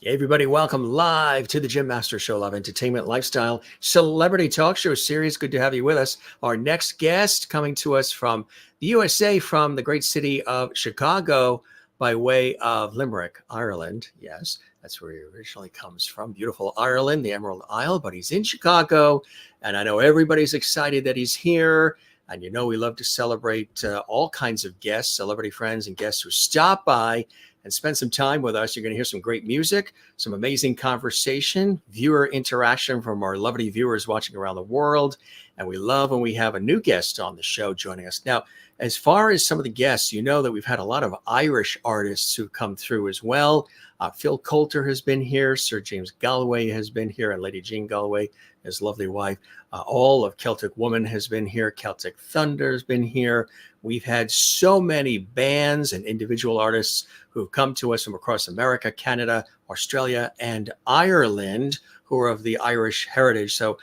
Hey everybody, welcome live to the Jim Master Show, Love Entertainment, Lifestyle, Celebrity Talk Show series. Good to have you with us. Our next guest coming to us from the USA, from the great city of Chicago, by way of Limerick, Ireland. Yes, that's where he originally comes from. Beautiful Ireland, the Emerald Isle, but he's in Chicago. And I know everybody's excited that he's here. And you know we love to celebrate all kinds of guests, celebrity friends and guests who stop by and spend some time with us. You're going to hear some great music, some amazing conversation, viewer interaction from our lovely viewers watching around the world. And we love when we have a new guest on the show joining us. Now, as far as some of the guests, you know that we've had a lot of Irish artists who come through as well. Phil Coulter has been here. Sir James Galloway has been here. And Lady Jean Galloway, his lovely wife. All of Celtic Woman has been here. Celtic Thunder has been here. We've had so many bands and individual artists who've come to us from across America, Canada, Australia, and Ireland, who are of the Irish heritage. So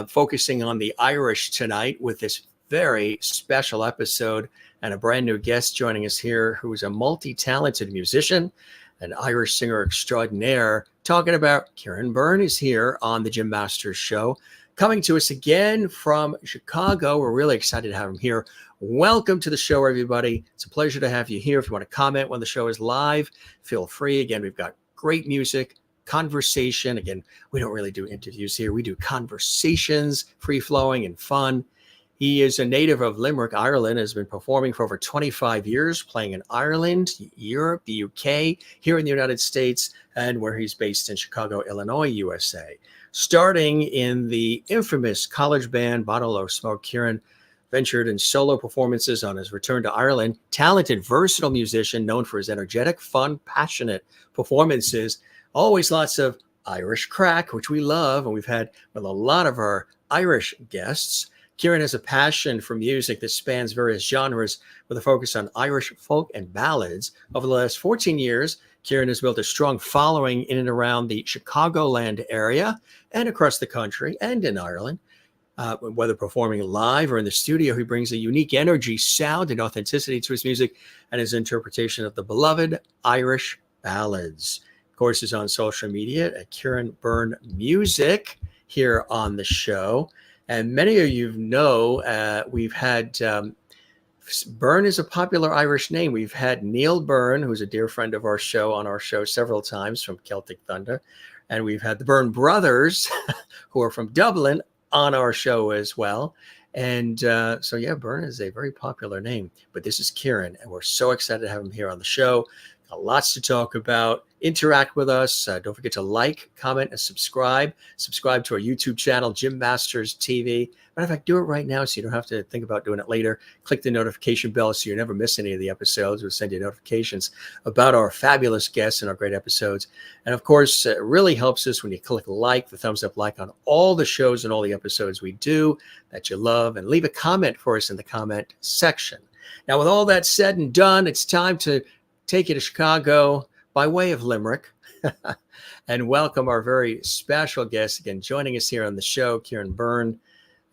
focusing on the Irish tonight with this very special episode and a brand new guest joining us here who is a multi-talented musician, an Irish singer extraordinaire. Talking about Kieran Byrne is here on the Jim Masters Show, coming to us again from Chicago. We're really excited to have him here. Welcome to the show, everybody. It's a pleasure to have you here. If you want to comment when the show is live, feel free. Again, we've got great music, conversation. Again, we don't really do interviews here. We do conversations, free-flowing and fun. He is a native of Limerick, Ireland, has been performing for over 25 years, playing in Ireland, Europe, the UK, here in the United States, and where he's based in Chicago, Illinois, USA. Starting in the infamous college band Bottle O Smoke Kieran, ventured in solo performances on his return to Ireland. Talented, versatile musician known for his energetic, fun, passionate performances. Always lots of Irish craic, which we love, and we've had with a lot of our Irish guests. Kieran has a passion for music that spans various genres with a focus on Irish folk and ballads. Over the last 14 years, Kieran has built a strong following in and around the Chicagoland area and across the country and in Ireland. Whether performing live or in the studio, he brings a unique energy, sound, and authenticity to his music and his interpretation of the beloved Irish ballads. Of course, he's on social media at Kieran Byrne Music here on the show. And many of you know we've had Byrne is a popular Irish name. We've had Neil Byrne, who's a dear friend of our show, on our show several times from Celtic Thunder. And we've had the Byrne brothers, who are from Dublin, on our show as well. And so, yeah, Byrne is a very popular name. But this is Kieran, and we're so excited to have him here on the show. Got lots to talk about. Interact with us. Don't forget to like, comment, and subscribe. Subscribe to our YouTube channel, Jim Masters TV. Matter of fact, do it right now so you don't have to think about doing it later. Click the notification bell so you never miss any of the episodes. We'll send you notifications about our fabulous guests and our great episodes. And of course, it really helps us when you click like, the thumbs up like on all the shows and all the episodes we do that you love. And leave a comment for us in the comment section. Now, with all that said and done, it's time to take you to Chicago by way of Limerick and welcome our very special guest again joining us here on the show, Kieran Byrne.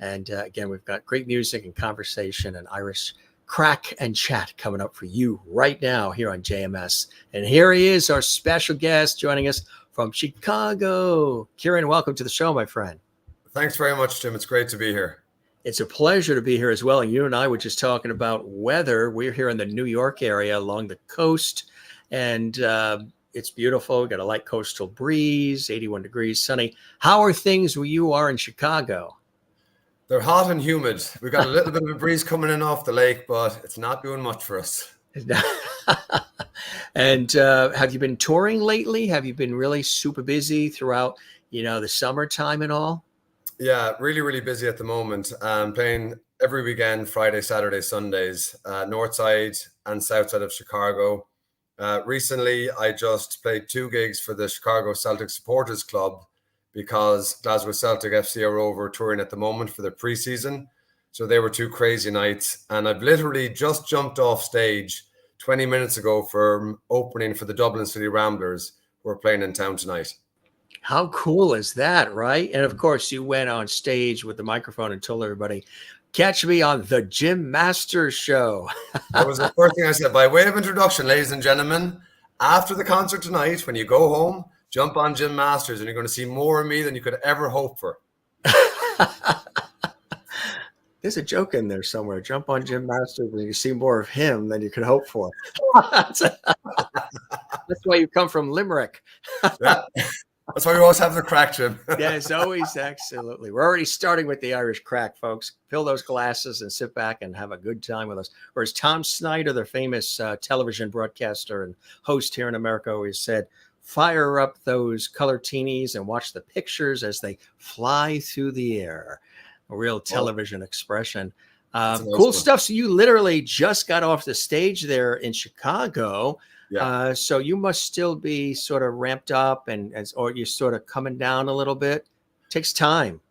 And again, we've got great music and conversation and Irish craic and chat coming up for you right now here on JMS. And here he is, our special guest joining us from Chicago. Kieran, welcome to the show, my friend. Thanks very much, Jim. It's great to be here. It's a pleasure to be here as well. And you and I were just talking about weather. We're here in the New York area along the coast, and it's beautiful. We've got a light coastal breeze, 81 degrees, sunny. How are things where you are in Chicago? They're hot and humid. We've got a little bit of a breeze coming in off the lake, but it's not doing much for us. And have you been touring lately? Have you been really super busy throughout, the summertime and all? Yeah, really, really busy at the moment. Playing every weekend, Friday, Saturday, Sundays, north side and south side of Chicago. Recently, I just played 2 gigs for the Chicago Celtic Supporters Club because Glasgow Celtic FC are over touring at the moment for their preseason. So they were 2 crazy nights. And I've literally just jumped off stage 20 minutes ago for opening for the Dublin City Ramblers, who are playing in town tonight. How cool is that, right? And of course, you went on stage with the microphone and told everybody, catch me on the Jim Masters Show. That was the first thing I said. By way of introduction, ladies and gentlemen, after the concert tonight, when you go home, jump on Gym Masters and you're going to see more of me than you could ever hope for. There's a joke in there somewhere. Jump on Jim Masters and you see more of him than you could hope for. That's why you come from Limerick. Yeah. That's why we always have the crack, Jim. Yes, always, absolutely. We're already starting with the Irish crack, folks. Fill those glasses and sit back and have a good time with us. Or as Tom Snyder, the famous television broadcaster and host here in America, always said, fire up those color teenies and watch the pictures as they fly through the air. A real television expression. Cool stuff. So you literally just got off the stage there in Chicago. Yeah. So you must still be sort of ramped up or you're sort of coming down a little bit. Takes time.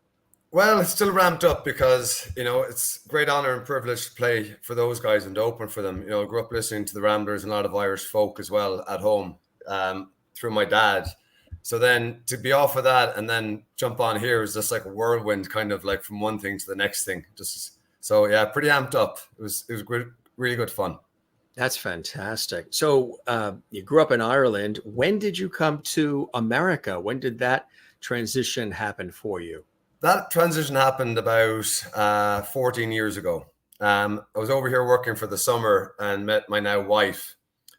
Well, it's still ramped up because, it's great honor and privilege to play for those guys and to open for them. I grew up listening to the Ramblers and a lot of Irish folk as well at home through my dad. So then to be off of that and then jump on here is just like a whirlwind, kind of like from one thing to the next thing. So yeah, pretty amped up. It was great, really good fun. That's fantastic. So you grew up in Ireland. When did you come to America? When did that transition happen for you? That transition happened about 14 years ago. I was over here working for the summer and met my now wife.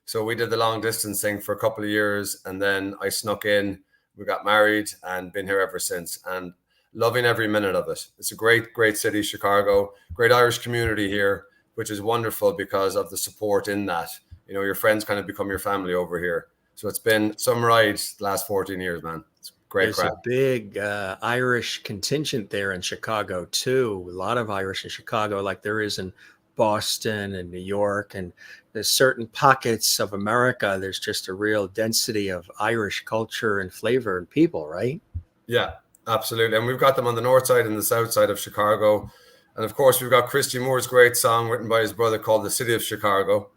So we did the long distance thing for a couple of years, and then I snuck in. We got married and been here ever since, and loving every minute of it. It's a great, great city, Chicago. Great Irish community here, which is wonderful because of the support in that. Your friends kind of become your family over here. So it's been some ride the last 14 years, man. It's great. There's a big Irish contingent there in Chicago too. A lot of Irish in Chicago, like there is in Boston and New York, and there's certain pockets of America. There's just a real density of Irish culture and flavor and people, right? Yeah, absolutely. And we've got them on the north side and the south side of Chicago. And of course, we've got Christy Moore's great song written by his brother called The City of Chicago,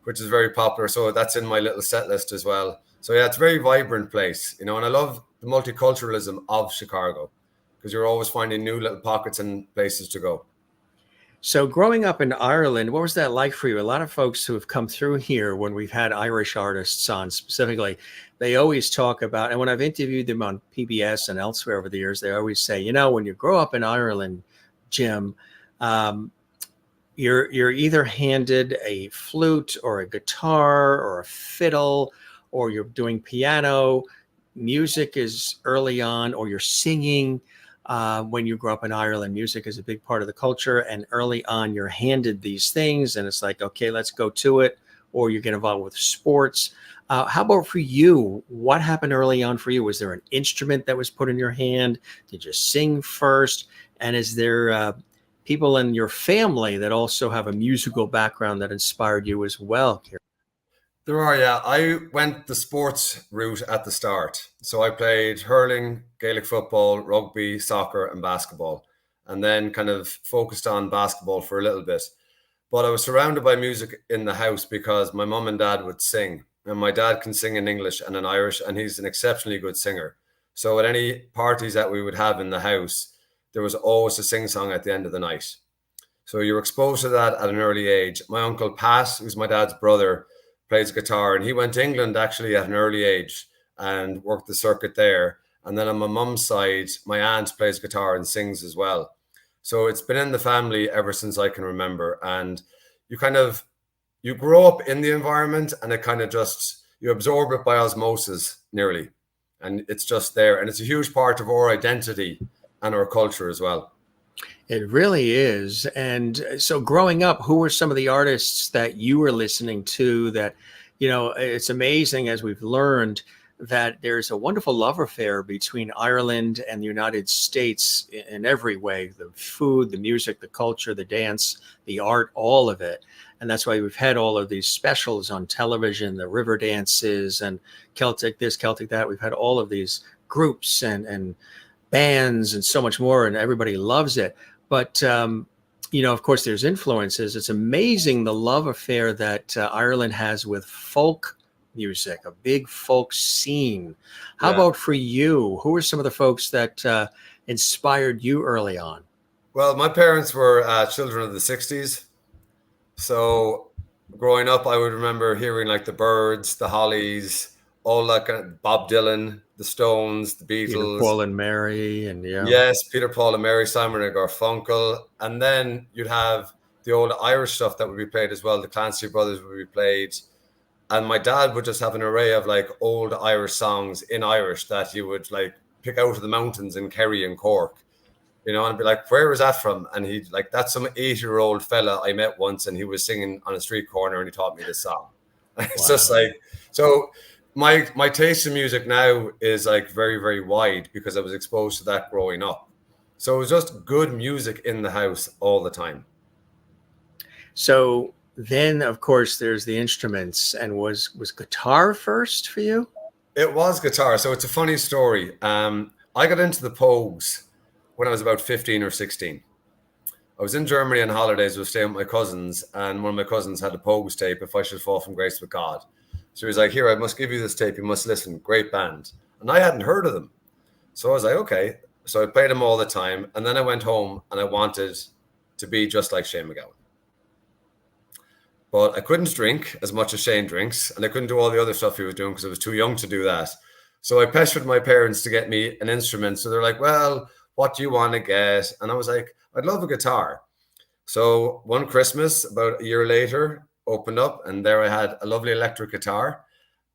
which is very popular. So that's in my little set list as well. So yeah, it's a very vibrant place, and I love the multiculturalism of Chicago because you're always finding new little pockets and places to go. So growing up in Ireland, what was that like for you? A lot of folks who have come through here when we've had Irish artists on specifically, they always talk about, and when I've interviewed them on PBS and elsewhere over the years, they always say, when you grow up in Ireland, Jim, you're either handed a flute or a guitar or a fiddle, or you're doing piano. Music is early on, or you're singing. When you grow up in Ireland, music is a big part of the culture, and early on you're handed these things and it's like, okay, let's go to it, or you get involved with sports. How about for you? What happened early on for you? Was there an instrument that was put in your hand? Did you sing first? And is there people in your family that also have a musical background that inspired you as well, Kieran? There are, yeah. I went the sports route at the start. So I played hurling, Gaelic football, rugby, soccer, and basketball, and then kind of focused on basketball for a little bit. But I was surrounded by music in the house because my mum and dad would sing, and my dad can sing in English and in Irish, and he's an exceptionally good singer. So at any parties that we would have in the house, there was always a sing-song at the end of the night. So you were exposed to that at an early age. My uncle Pat, who's my dad's brother, plays guitar, and he went to England actually at an early age and worked the circuit there. And then on my mum's side, my aunt plays guitar and sings as well. So it's been in the family ever since I can remember. And you grow up in the environment, and it kind of you absorb it by osmosis nearly. And it's just there. And it's a huge part of our identity and our culture as well. It really is. And so growing up, who were some of the artists that you were listening to that, it's amazing as we've learned that there's a wonderful love affair between Ireland and the United States in every way, the food, the music, the culture, the dance, the art, all of it. And that's why we've had all of these specials on television, the river dances and Celtic this, Celtic that. We've had all of these groups and bands and so much more, and everybody loves it. But, of course, there's influences. It's amazing the love affair that Ireland has with folk music, a big folk scene. How about for you? Who are some of the folks that inspired you early on? Well, my parents were children of the 60s. So growing up, I would remember hearing like the Byrds, the Hollies, all that kind of Bob Dylan, the Stones, the Peter, Beatles. Paul, and Mary, and yeah. Yes, Peter, Paul, and Mary, Simon and Garfunkel. And then you'd have the old Irish stuff that would be played as well. The Clancy Brothers would be played. And my dad would just have an array of like old Irish songs in Irish that he would like pick out of the mountains in Kerry and Cork, you know, and be like, where is that from? And he'd like, that's some 80-year-old fella I met once, and he was singing on a street corner and he taught me this song. It's just like, so my taste in music now is like very, very wide because I was exposed to that growing up. So it was just good music in the house all the time. So then, of course, there's the instruments. And was guitar first for you? It was guitar. So it's a funny story. I got into the Pogues when I was about 15 or 16. I was in Germany on holidays. I was staying with my cousins, and one of my cousins had a Pogues tape, If I Should Fall from Grace with God. So he was like, here, I must give you this tape. You must listen. Great band. And I hadn't heard of them. So I was like, okay. So I played them all the time. And then I went home and I wanted to be just like Shane MacGowan. But I couldn't drink as much as Shane drinks. And I couldn't do all the other stuff he was doing because I was too young to do that. So I pestered my parents to get me an instrument. So they're like, well, what do you want to get? And I was like, I'd love a guitar. So one Christmas, about a year later, opened up, and there I had a lovely electric guitar.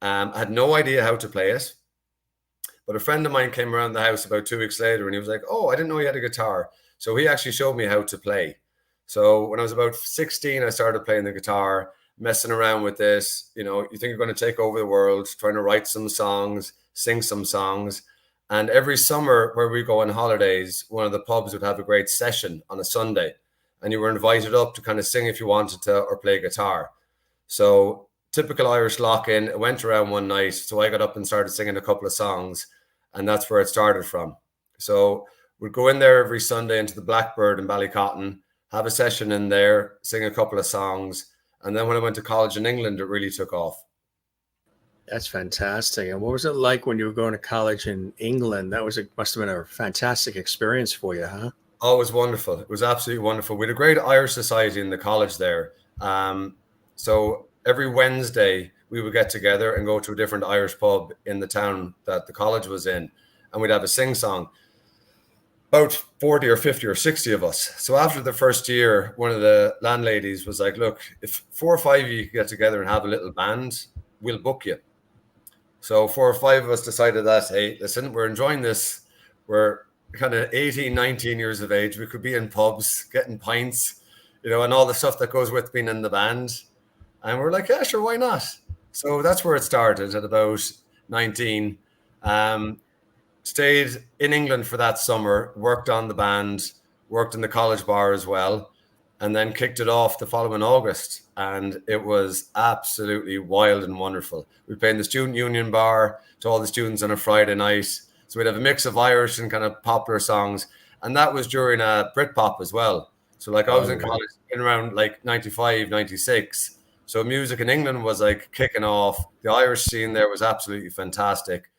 I had no idea how to play it. But a friend of mine came around the house about 2 weeks later, and he was like, oh, I didn't know you had a guitar. So he actually showed me how to play. So when I was about 16, I started playing the guitar, messing around with this. You know, you think you're going to take over the world, trying to write some songs, sing some songs. And every summer where we go on holidays, one of the pubs would have a great session on a Sunday. And you were invited up to kind of sing if you wanted to or play guitar. So typical Irish lock-in. It went around one night. So I got up and started singing a couple of songs. And that's where it started from. So we'd go in there every Sunday into the Blackbird in Ballycotton, have a session in there, sing a couple of songs. And then when I went to college in England, it really took off. That's fantastic. And what was it like when you were going to college in England? That must have been a fantastic experience for you, huh? Oh, it was wonderful. It was absolutely wonderful. We had a great Irish society in the college there. So every Wednesday we would get together and go to a different Irish pub in the town that the college was in. And we'd have a sing-song. About 40 or 50 or 60 of us. So after the first year, one of the landladies was like, look, if 4 or 5 of you could get together and have a little band, we'll book you. So 4 or 5 of us decided that, hey, listen, we're enjoying this. We're kind of 18, 19 years of age. We could be in pubs, getting pints, you know, and all the stuff that goes with being in the band. And we're like, yeah, sure, why not? So that's where it started at about 19. Stayed in England for that summer, worked on the band, worked in the college bar as well, and then kicked it off the following August. And it was absolutely wild and wonderful. We played in the Student Union bar to all the students on a Friday night. So we'd have a mix of Irish and kind of popular songs. And that was during Britpop as well. So like I was in college in around like 95, 96. So music in England was like kicking off. The Irish scene there was absolutely fantastic.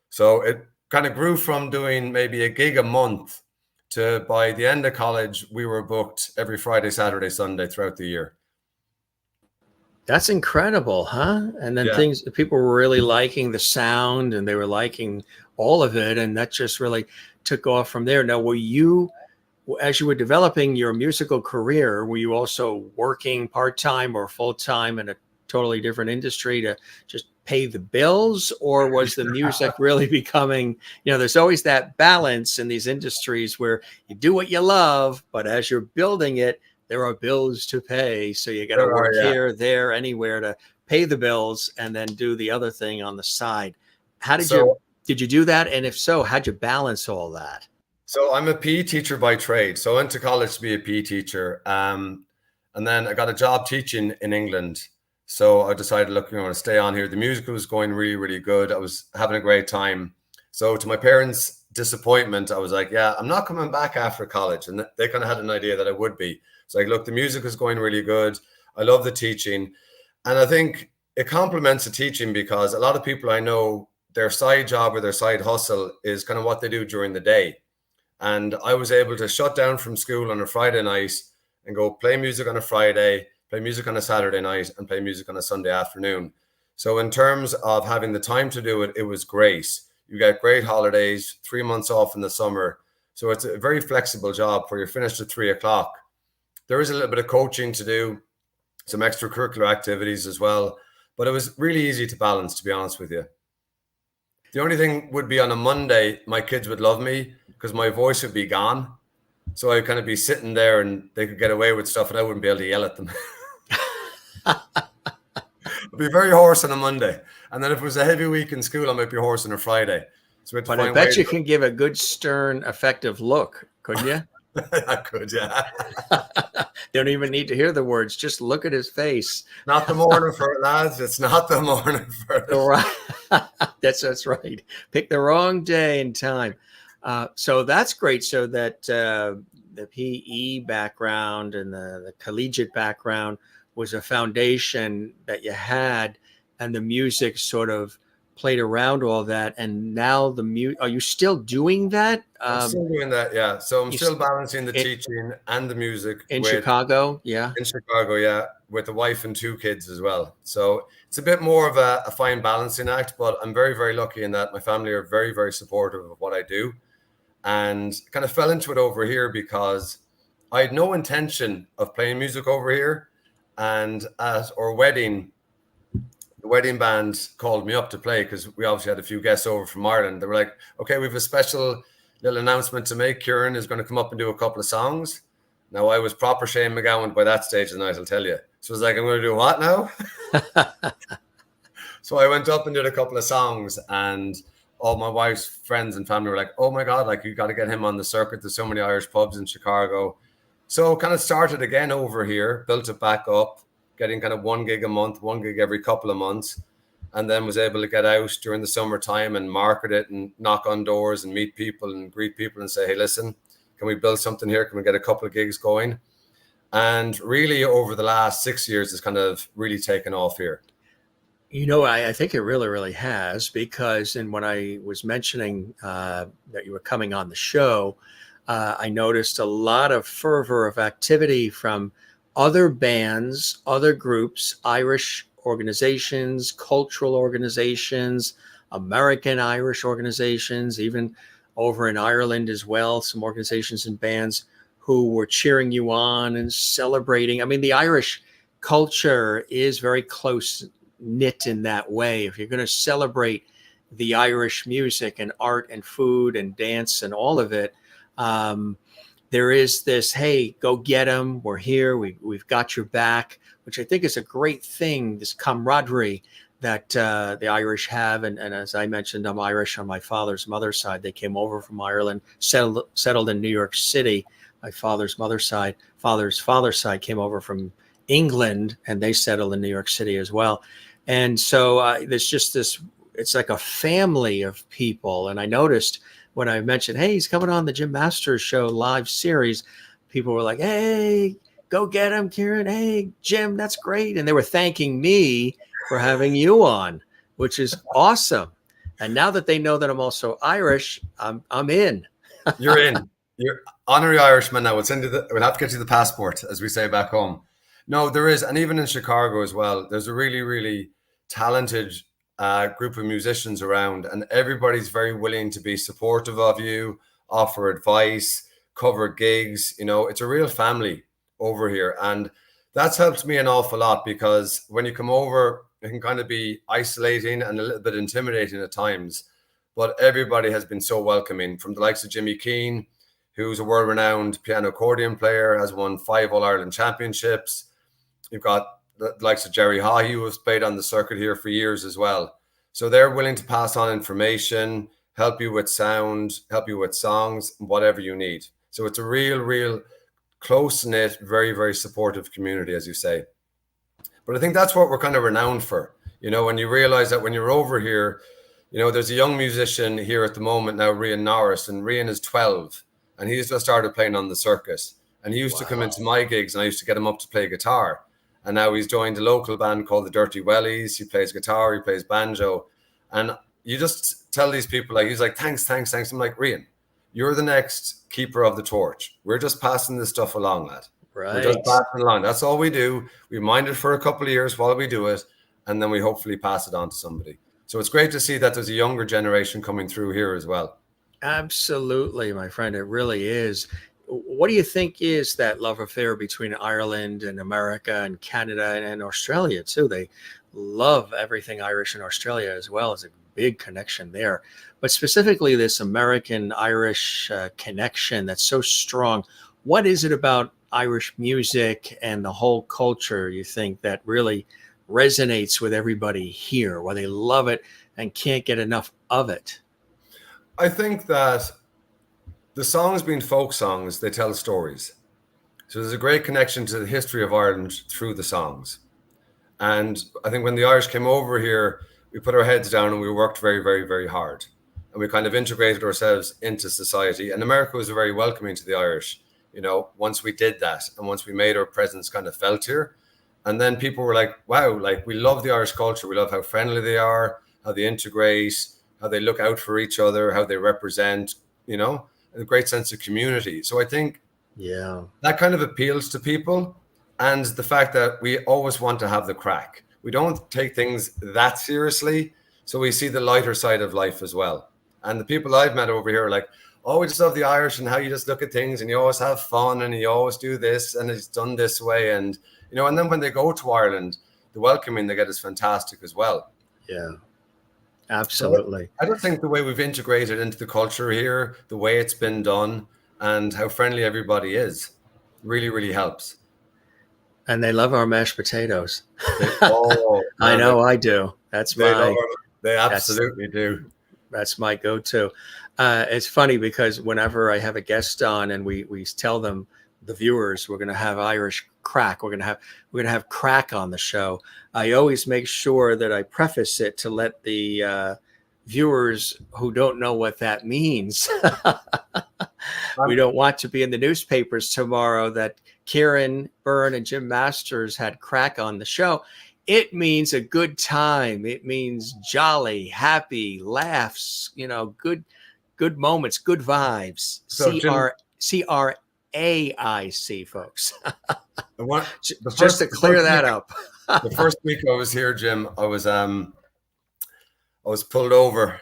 So it kind of grew from doing maybe a gig a month to by the end of college, we were booked every Friday, Saturday, Sunday throughout the year. That's incredible, huh? And then people were really liking the sound and they were liking all of it. And that just really took off from there. Now, were you, as you were developing your musical career, were you also working part-time or full-time in a totally different industry to just pay the bills? Or was the music really becoming, you know, there's always that balance in these industries where you do what you love, but as you're building it, there are bills to pay. So you got to work here, there, anywhere to pay the bills and then do the other thing on the side. How did did you do that? And if so, how'd you balance all that? So I'm a PE teacher by trade. So I went to college to be a PE teacher. And then I got a job teaching in England. So I decided, look, you know, to stay on here. The music was going really, really good. I was having a great time. So to my parents' disappointment, I was like, yeah, I'm not coming back after college. And they kind of had an idea that I would be. It's like, look, the music is going really good. I love the teaching. And I think it complements the teaching because a lot of people I know, their side job or their side hustle is kind of what they do during the day. And I was able to shut down from school on a Friday night and go play music on a Friday, play music on a Saturday night, and play music on a Sunday afternoon. So in terms of having the time to do it, it was great. You get great holidays, 3 months off in the summer. So it's a very flexible job where you're finished at 3 o'clock. There is a little bit of coaching to do, some extracurricular activities as well. But it was really easy to balance, to be honest with you. The only thing would be on a Monday, my kids would love me because my voice would be gone. So I'd kind of be sitting there and they could get away with stuff and I wouldn't be able to yell at them. I'd be very hoarse on a Monday. And then if it was a heavy week in school, I might be hoarse on a Friday. So but I bet you can give a good, stern, effective look, couldn't you? I could, yeah. Don't even need to hear the words. Just look at his face. Not the morning for it, lads. It's not the morning for it. Right. That's right. Pick the wrong day and time. So that's great. So that the PE background and the collegiate background was a foundation that you had, and the music sort of played around all that. And now are you still doing that? I'm still doing that, yeah. So I'm still balancing the teaching and the music. In Chicago, yeah. In Chicago, yeah, with a wife and 2 kids as well. So it's a bit more of a fine balancing act, but I'm very, very lucky in that my family are very, very supportive of what I do, and kind of fell into it over here because I had no intention of playing music over here. And at our wedding, the wedding band called me up to play because we obviously had a few guests over from Ireland. They were like, okay, we have a special little announcement to make. Kieran is going to come up and do a couple of songs. Now, I was proper Shane McGowan by that stage of the night, I'll tell you. So I was like, I'm going to do what now? So I went up and did a couple of songs, and all my wife's friends and family were like, oh my God, like, you got to get him on the circuit. There's so many Irish pubs in Chicago. So kind of started again over here, built it back up, getting kind of 1 gig a month, 1 gig every couple of months, and then was able to get out during the summertime and market it and knock on doors and meet people and greet people and say, hey, listen, can we build something here? Can we get a couple of gigs going? And really over the last 6 years, it's kind of really taken off here. You know, I think it really, really has, because when I was mentioning that you were coming on the show, I noticed a lot of fervor of activity from other bands, other groups, Irish organizations, cultural organizations, American Irish organizations, even over in Ireland as well, some organizations and bands who were cheering you on and celebrating. I mean, the Irish culture is very close knit in that way. If you're going to celebrate the Irish music and art and food and dance and all of it, there is this, hey, go get them. We're here. We've got your back, which I think is a great thing, this camaraderie that the Irish have. And as I mentioned, I'm Irish on my father's mother's side. They came over from Ireland, settled in New York City. My father's mother's side, father's father's side came over from England, and they settled in New York City as well. And so there's just this, it's like a family of people. And I noticed when I mentioned, hey, he's coming on the Jim Masters Show live series, people were like, hey, go get him, Kieran. Hey, Jim, that's great. And they were thanking me for having you on, which is awesome. And now that they know that I'm also Irish, I'm in. You're in. You're honorary Irishman now. We'll have to get you the passport, as we say back home. No, there is. And even in Chicago as well, there's a really, really talented group of musicians around, and everybody's very willing to be supportive of you, offer advice, cover gigs. You know, it's a real family over here. And that's helped me an awful lot, because when you come over, it can kind of be isolating and a little bit intimidating at times. But everybody has been so welcoming, from the likes of Jimmy Keane, who's a world-renowned piano accordion player, has won 5 All-Ireland championships. You've got the likes of Jerry Hahey, who has played on the circuit here for years as well. So they're willing to pass on information, help you with sound, help you with songs, whatever you need. So it's a real close-knit, very, very supportive community, as you say. But I think that's what we're kind of renowned for. You know, when you realize that when you're over here, you know, there's a young musician here at the moment now, Rian Norris, and Rian is 12, and he's just started playing on the circus. And he used to come into my gigs, and I used to get him up to play guitar. And now he's joined a local band called the Dirty Wellies. He plays guitar, he plays banjo. And you just tell these people, like, he's like, thanks. I'm like, Rian, you're the next keeper of the torch. We're just passing this stuff along, lad. Right. We're just passing along. That's all we do. We mind it for a couple of years while we do it. and then we hopefully pass it on to somebody. So it's great to see that there's a younger generation coming through here as well. Absolutely, my friend. It really is. What do you think is that love affair between Ireland and America and Canada and Australia too? They love everything Irish in Australia as well. As a big connection there. But specifically this American-Irish connection that's so strong. What is it about Irish music and the whole culture you think that really resonates with everybody here, where they love it and can't get enough of it? I think that the songs being folk songs, they tell stories. So there's a great connection to the history of Ireland through the songs. And I think when the Irish came over here, we put our heads down and we worked very, very, very hard. And we kind of integrated ourselves into society. And America was very welcoming to the Irish, you know, once we did that and once we made our presence kind of felt here. And then people were like, wow, like we love the Irish culture. We love how friendly they are, how they integrate, how they look out for each other, how they represent, you know, a great sense of community. So I think that kind of appeals to people. And the fact that we always want to have the crack. We don't take things that seriously. So we see the lighter side of life as well. And the people I've met over here are like, oh, we just love the Irish and how you just look at things and you always have fun and you always do this and it's done this way. And, you know, and then when they go to Ireland, the welcoming they get is fantastic as well. Yeah, absolutely. So I don't think the way we've integrated into the culture here, the way it's been done and how friendly everybody is really, really helps. And they love our mashed potatoes. I know I do. They absolutely do. That's my go-to. It's funny because whenever I have a guest on and we tell them, the viewers, we're going to have Irish craic, we're going to have craic on the show, I always make sure that I preface it to let the viewers who don't know what that means. We don't want to be in the newspapers tomorrow that Kieran Byrne and Jim Masters had craic on the show. It means a good time. It means jolly, happy, laughs, you know, good moments, good vibes. So CRAIC, folks. Just to clear that up. The first week I was here, Jim, I was pulled over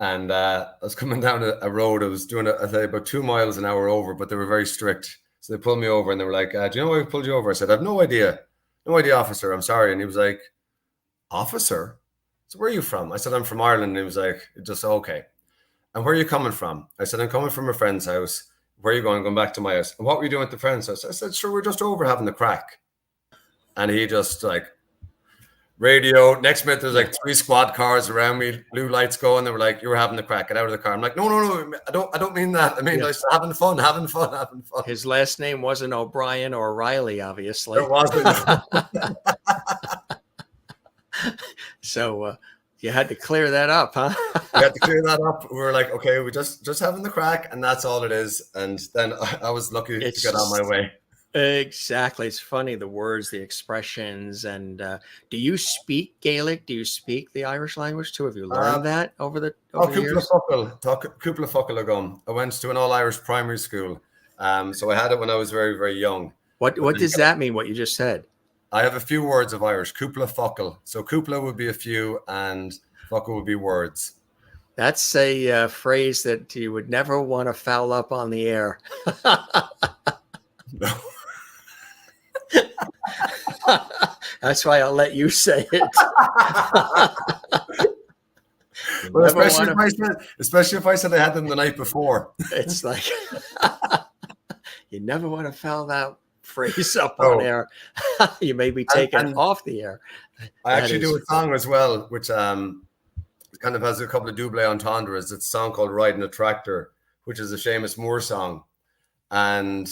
and I was coming down a road. I was doing I think about 2 miles an hour over, but they were very strict. So they pulled me over and they were like, do you know why we pulled you over? I said, I have no idea. No idea, officer. I'm sorry. And he was like, officer? So where are you from? I said, I'm from Ireland. And he was like, just okay. And where are you coming from? I said, I'm coming from a friend's house. Where are you going? I'm going back to my house. And what were you doing at the friend's house? I said, sure, we're just over having the crack. And he just like, radio. Next minute, there's like 3 squad cars around me, blue lights going. They were like, you were having the crack. Get out of the car. I'm like, no. I don't mean that. I mean, just having fun. His last name wasn't O'Brien or Riley, obviously. It wasn't. So you had to clear that up, huh? We had to clear that up. We were like, okay, we're just having the crack, and that's all it is. And then I was lucky to get on my way. Exactly. It's funny, the words, the expressions. And do you speak Gaelic? Do you speak the Irish language too? Have you learned that over the years? Cúpla focal ago. I went to an all-Irish primary school. So I had it when I was very, very young. What does that mean, what you just said? I have a few words of Irish. Cúpla focal. So cúpla would be a few and focal would be words. That's a phrase that you would never want to foul up on the air. No. That's why I'll let you say it. Well, especially if I said I had them the night before. It's like you never want to foul that phrase up on air. You may be taken off the air. I actually do a song as well, which kind of has a couple of double entendres. It's a song called Riding a Tractor, which is a Seamus Moore song. And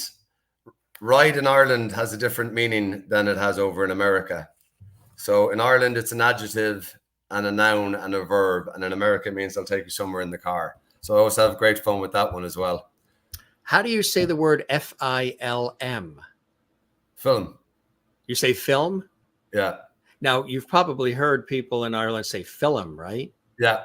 ride in Ireland has a different meaning than it has over in America. So in Ireland, it's an adjective and a noun and a verb. And in America, it means I'll take you somewhere in the car. So I always have great fun with that one as well. How do you say the word F-I-L-M? Film. You say film? Yeah. Now, you've probably heard people in Ireland say film, right? Yeah.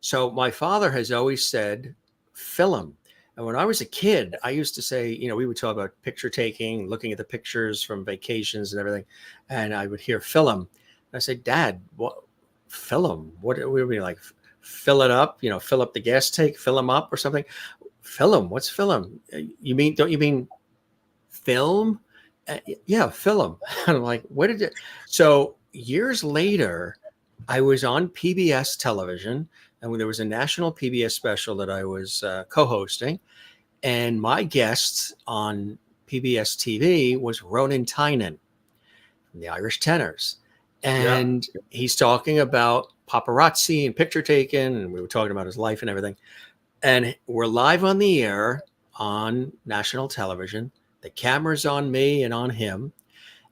So my father has always said film. And when I was a kid, I used to say, you know, we would talk about picture taking, looking at the pictures from vacations and everything. And I would hear film. I said, Dad, what film? What do we mean, like fill it up, fill up the gas tank, fill them up or something? Film? What's film? Don't you mean film? Yeah, film. And I'm like, what did it? So years later, I was on PBS television, and there was a national PBS special that I was co-hosting, and my guest on PBS TV was Ronan Tynan from the Irish Tenors. And he's talking about paparazzi and picture taken, and we were talking about his life and everything. And we're live on the air on national television. The camera's on me and on him.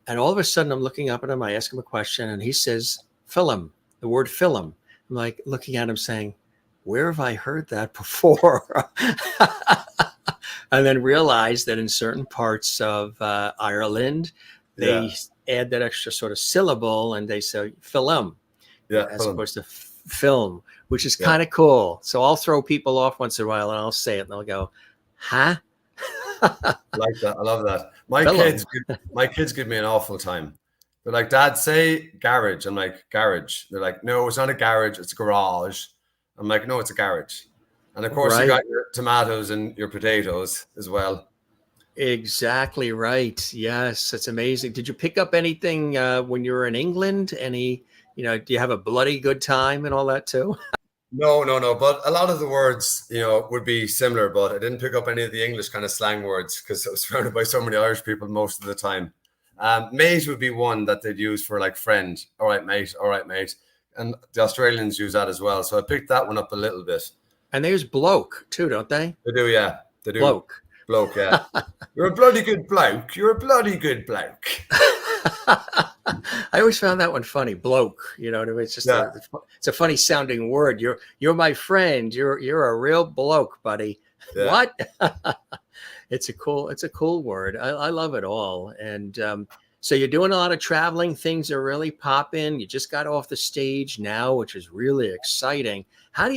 And all of a sudden, I'm looking up at him. I ask him a question, and he says, film, the word film. I'm like looking at him saying, where have I heard that before? And then realized that in certain parts of Ireland, they add that extra sort of syllable, and they say film, as opposed to film, which is kind of cool. So I'll throw people off once in a while, and I'll say it, and they'll go, huh? Like that. I love that. My kids give me an awful time. They're like, Dad, say garage. I'm like, garage. They're like, no, it's not a garage, it's a garage. I'm like, no, it's a garage. And of course, you got your tomatoes and your potatoes as well. Exactly right. Yes, that's amazing. Did you pick up anything when you were in England? Do you have a bloody good time and all that too? No. But a lot of the words, would be similar, but I didn't pick up any of the English kind of slang words because I was surrounded by so many Irish people most of the time. Mate would be one that they'd use for like friend. All right, mate. All right, mate. And the Australians use that as well. So I picked that one up a little bit. And they use bloke too, don't they? They do, yeah. They do. Bloke, yeah. You're a bloody good bloke. You're a bloody good bloke. I always found that one funny. Bloke, it's just it's a funny sounding word. You're my friend. You're a real bloke, buddy. Yeah. What? It's a cool word. I love it all. And so you're doing a lot of traveling. Things are really popping. You just got off the stage now, which is really exciting. How do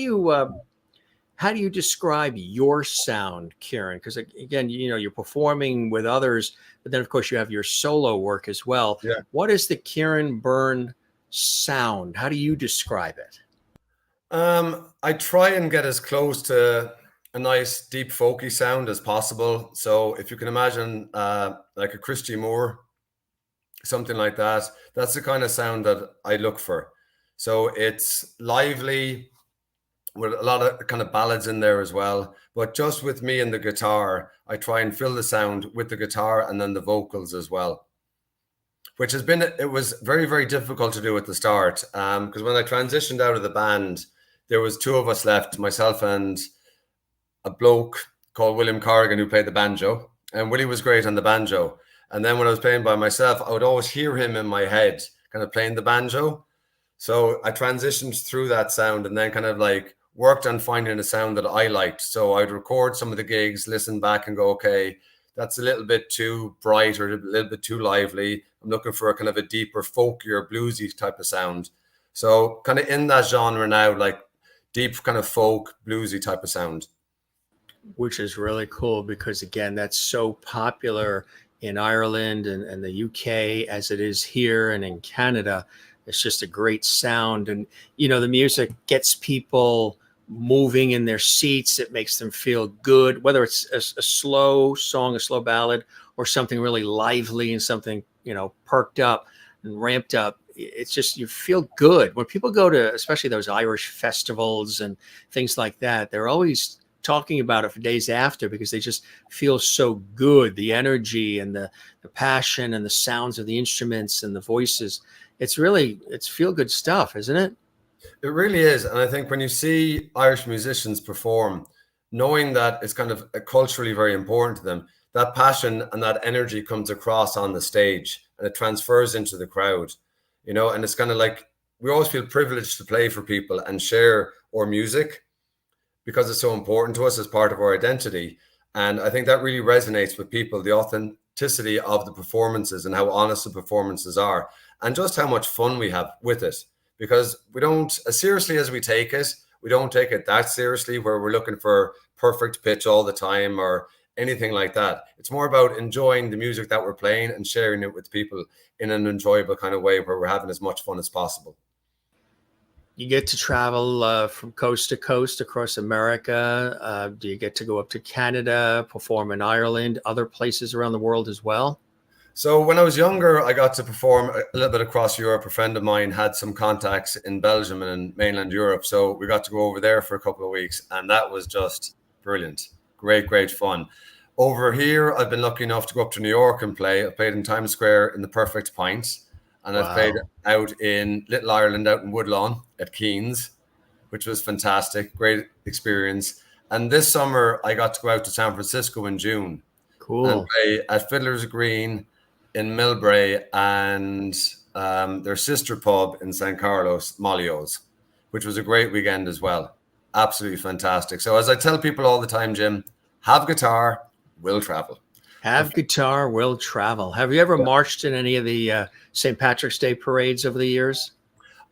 you describe your sound, Kieran? Because again, you're performing with others, but then of course you have your solo work as well. Yeah. What is the Kieran Byrne sound? How do you describe it? I try and get as close to a nice deep folky sound as possible. So if you can imagine like a Christy Moore, something like that, that's the kind of sound that I look for. So it's lively, with a lot of kind of ballads in there as well. But just with me and the guitar, I try and fill the sound with the guitar and then the vocals as well, which it was very, very difficult to do at the start. Because when I transitioned out of the band, there was two of us left, myself and a bloke called William Corrigan who played the banjo. And Willie was great on the banjo. And then when I was playing by myself, I would always hear him in my head kind of playing the banjo. So I transitioned through that sound and then kind of like worked on finding a sound that I liked. So I'd record some of the gigs, listen back and go, okay, that's a little bit too bright or a little bit too lively. I'm looking for a kind of a deeper, folkier, bluesy type of sound. So kind of in that genre now, like deep kind of folk, bluesy type of sound. Which is really cool because, again, that's so popular in Ireland and the UK as it is here and in Canada. It's just a great sound. And, the music gets people moving in their seats. It makes them feel good, whether it's a slow song, a slow ballad, or something really lively and something, perked up and ramped up. It's just, you feel good. When people go to, especially those Irish festivals and things like that, they're always talking about it for days after because they just feel so good. The energy and the passion and the sounds of the instruments and the voices. It's feel good stuff, isn't it? It really is. And I think when you see Irish musicians perform, knowing that it's kind of culturally very important to them, that passion and that energy comes across on the stage and it transfers into the crowd, and it's kind of like, we always feel privileged to play for people and share our music because it's so important to us as part of our identity. And I think that really resonates with people, the authenticity of the performances and how honest the performances are and just how much fun we have with it. Because we don't, as seriously as we take it, we don't take it that seriously where we're looking for perfect pitch all the time or anything like that. It's more about enjoying the music that we're playing and sharing it with people in an enjoyable kind of way where we're having as much fun as possible. You get to travel from coast to coast across America. Do you get to go up to Canada, perform in Ireland, other places around the world as well? So when I was younger, I got to perform a little bit across Europe. A friend of mine had some contacts in Belgium and in mainland Europe. So we got to go over there for a couple of weeks, and that was just brilliant. Great, great fun. Over here, I've been lucky enough to go up to New York and play. I played in Times Square in the Perfect Pint, and I've played Wow. out in Little Ireland, out in Woodlawn at Keen's, which was fantastic. Great experience. And this summer, I got to go out to San Francisco in June and Cool. play at Fiddler's Green in Millbrae and their sister pub in San Carlos, Molio's, which was a great weekend as well. Absolutely fantastic. So as I tell people all the time, Jim, have guitar, will travel. Have guitar, will travel. Have you ever marched in any of the St. Patrick's Day parades over the years?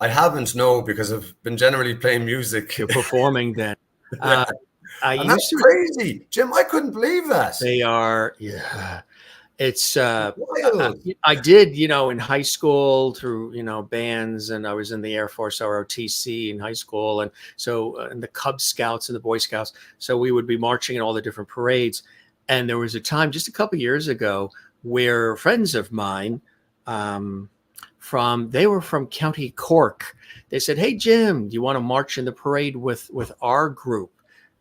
I haven't, no, because I've been generally playing music. You're performing then. Yeah. I And used that's to. crazy. Jim, I couldn't believe that. They are, yeah. It's Wild. I did, in high school through, bands, and I was in the Air Force ROTC in high school, and so and the Cub Scouts and the Boy Scouts. So we would be marching in all the different parades. And there was a time just a couple of years ago where friends of mine they were from County Cork. They said, "Hey Jim, do you want to march in the parade with our group?"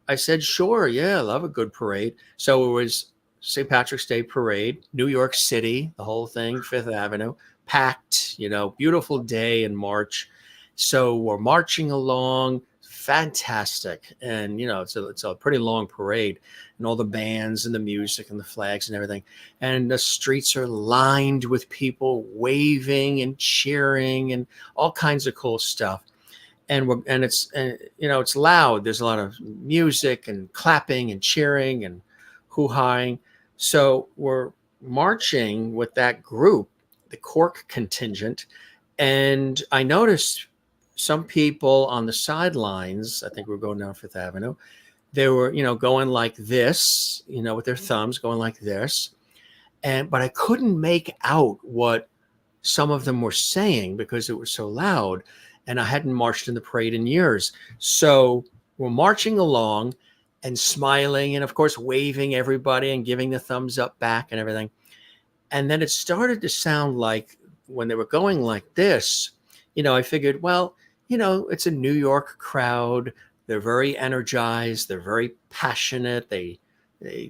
I said, "Sure, yeah, I love a good parade." So it was St. Patrick's Day parade, New York City, the whole thing, Fifth Avenue, packed, beautiful day in March. So we're marching along, fantastic. And, it's a pretty long parade, and all the bands and the music and the flags and everything. And the streets are lined with people waving and cheering and all kinds of cool stuff. And it's loud. There's a lot of music and clapping and cheering and hoo-haing. So we're marching with that group, the Cork contingent, and I noticed some people on the sidelines. I think we're going down Fifth Avenue. They were, going like this, with their thumbs going like this, but I couldn't make out what some of them were saying because it was so loud, and I hadn't marched in the parade in years. So we're marching along and smiling and, of course, waving everybody and giving the thumbs up back and everything. And then it started to sound like when they were going like this, I figured, well, it's a New York crowd. They're very energized. They're very passionate. They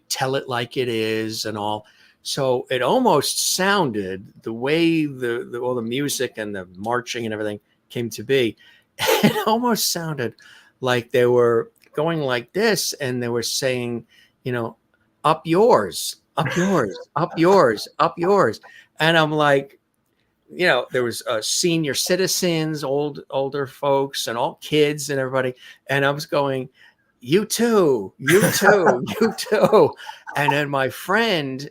tell it like it is and all. So it almost sounded the way all the music and the marching and everything came to be. It almost sounded like they were going like this, and they were saying, up yours, up yours, up yours, up yours. And I'm like, there was senior citizens, older folks, and all kids and everybody. And I was going, you too, you too, you too. And then my friend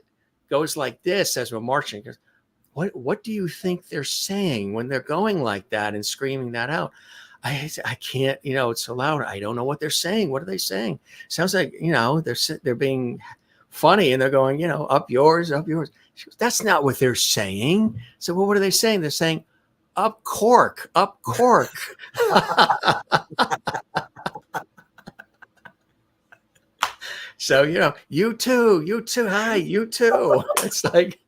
goes like this as we're marching. Goes, what do you think they're saying when they're going like that and screaming that out? I can't, it's so loud. I don't know what they're saying. What are they saying? Sounds like, they're being funny, and they're going, up yours, up yours. She goes, that's not what they're saying. So, well, what are they saying? They're saying, up Cork, up Cork. So, you too, hi, you too. It's like,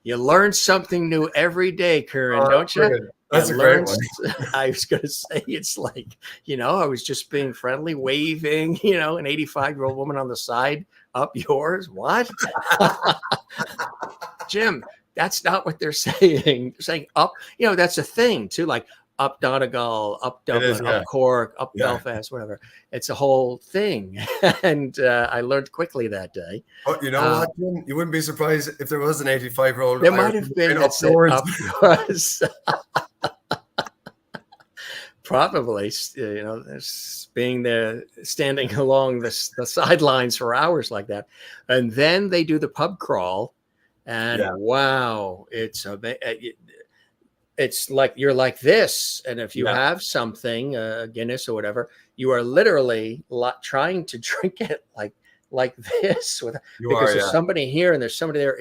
you learn something new every day, Kieran, don't you? That's a great one. I was going to say, it's like, I was just being friendly, waving, an 85-year-old woman on the side, up yours. What? Jim, that's not what they're saying. They're saying up, that's a thing too, like up Donegal, up Dublin, up Cork, up Belfast, whatever. It's a whole thing. And I learned quickly that day. Oh, you know what, Jim? You wouldn't be surprised if there was an 85-year-old. There might have been that said up yours. Probably, being there, standing along the sidelines for hours like that. And then they do the pub crawl, and wow, it's like you're like this. And if you have something, Guinness or whatever, you are literally trying to drink it like this because there's somebody here and there's somebody there.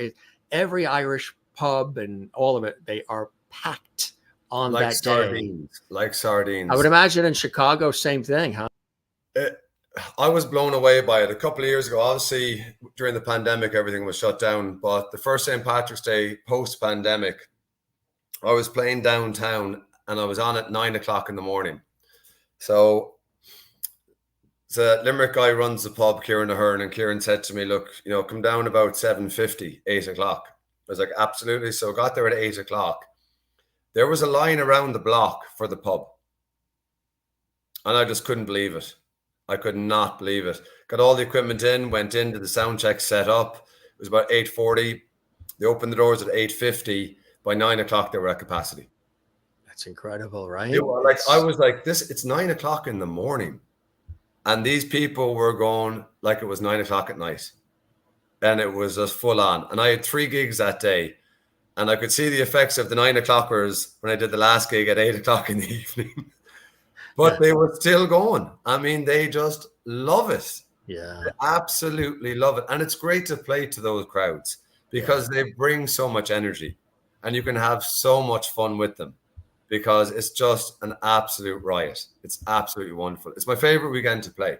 Every Irish pub and all of it, they are packed on like that sardines, day. like sardines. I would imagine in Chicago, same thing, huh? I was blown away by it a couple of years ago. Obviously, during the pandemic, everything was shut down. But the first St. Patrick's Day post-pandemic, I was playing downtown and I was on at 9 o'clock in the morning. So the Limerick guy runs the pub, Kieran Ahern, and Kieran said to me, look, come down about 7:50, 8 o'clock. I was like, absolutely. So I got there at 8 o'clock. There was a line around the block for the pub. And I just couldn't believe it. I could not believe it. Got all the equipment in, went into the sound check set up. It was about 8:40. They opened the doors at 8:50. By 9 o'clock, they were at capacity. That's incredible, right? I was like, it's 9 o'clock in the morning. And these people were going like it was 9 o'clock at night. And it was just full on. And I had 3 gigs that day. And I could see the effects of the 9 o'clockers when I did the last gig at 8 o'clock in the evening. But they were still going. I mean, they just love it. Yeah. They absolutely love it. And it's great to play to those crowds because they bring so much energy and you can have so much fun with them because it's just an absolute riot. It's absolutely wonderful. It's my favorite weekend to play.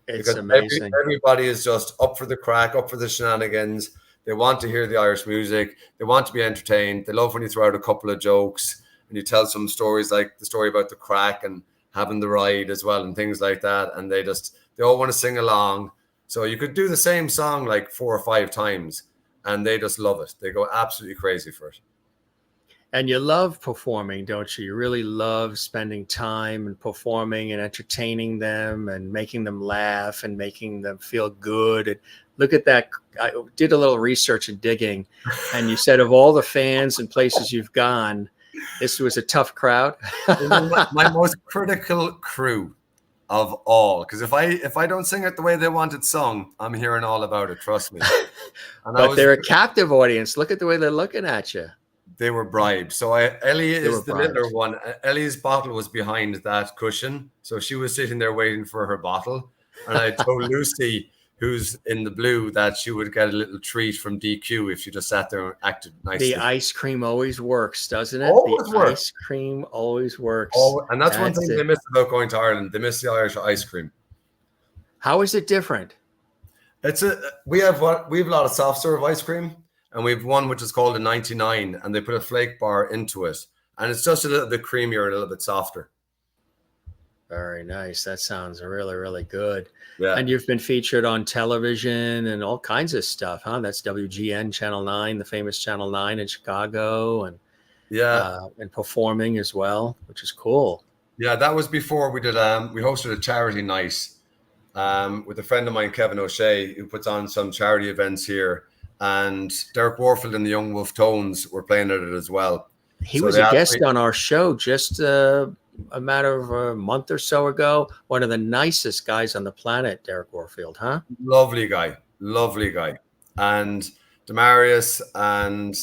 It's amazing. Everybody is just up for the crack, up for the shenanigans. They want to hear the Irish music. They want to be entertained. They love when you throw out a couple of jokes and you tell some stories like the story about the crack and having the ride as well and things like that. And they all want to sing along. So you could do the same song like 4 or 5 times and they just love it. They go absolutely crazy for it. And you love performing, don't you? You really love spending time and performing and entertaining them and making them laugh and making them feel good. And look at that. I did a little research and digging, and you said of all the fans and places you've gone, this was a tough crowd. my most critical crew of all, because if I don't sing it the way they want it sung, I'm hearing all about it. Trust me. But they're a captive audience. Look at the way they're looking at you. They were bribed. So Ellie is the littler one. Ellie's bottle was behind that cushion, so she was sitting there waiting for her bottle. And I told Lucy, who's in the blue, that she would get a little treat from DQ if she just sat there and acted nicely. The ice cream always works, doesn't it? Always the works. Ice cream always works. And that's one thing they miss about going to Ireland. They miss the Irish ice cream. How is it different? We have a lot of soft serve ice cream, and we have one which is called a 99, and they put a flake bar into it, and it's just a little bit creamier and a little bit softer. Very nice. That sounds really, really good. Yeah. And you've been featured on television and all kinds of stuff, huh? That's WGN Channel 9, the famous Channel 9 in Chicago, and and performing as well, which is cool. Yeah, that was before we did. We hosted a charity night with a friend of mine, Kevin O'Shea, who puts on some charity events here, and Derek Warfield and the Young Wolf Tones were playing at it as well. He was a guest on our show just a matter of a month or so ago. One of the nicest guys on the planet, Derek Warfield, huh? Lovely guy. And Demarius, and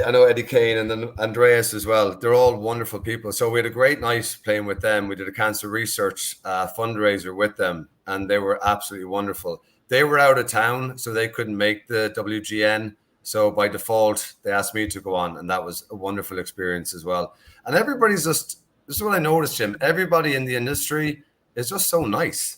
I know Eddie Kane, and then Andreas as well. They're all wonderful people. So we had a great night playing with them. We did a cancer research fundraiser with them, and they were absolutely wonderful. They were out of town, so they couldn't make the WGN. So by default, they asked me to go on, and that was a wonderful experience as well. And everybody's this is what I noticed, Jim. Everybody in the industry is just so nice.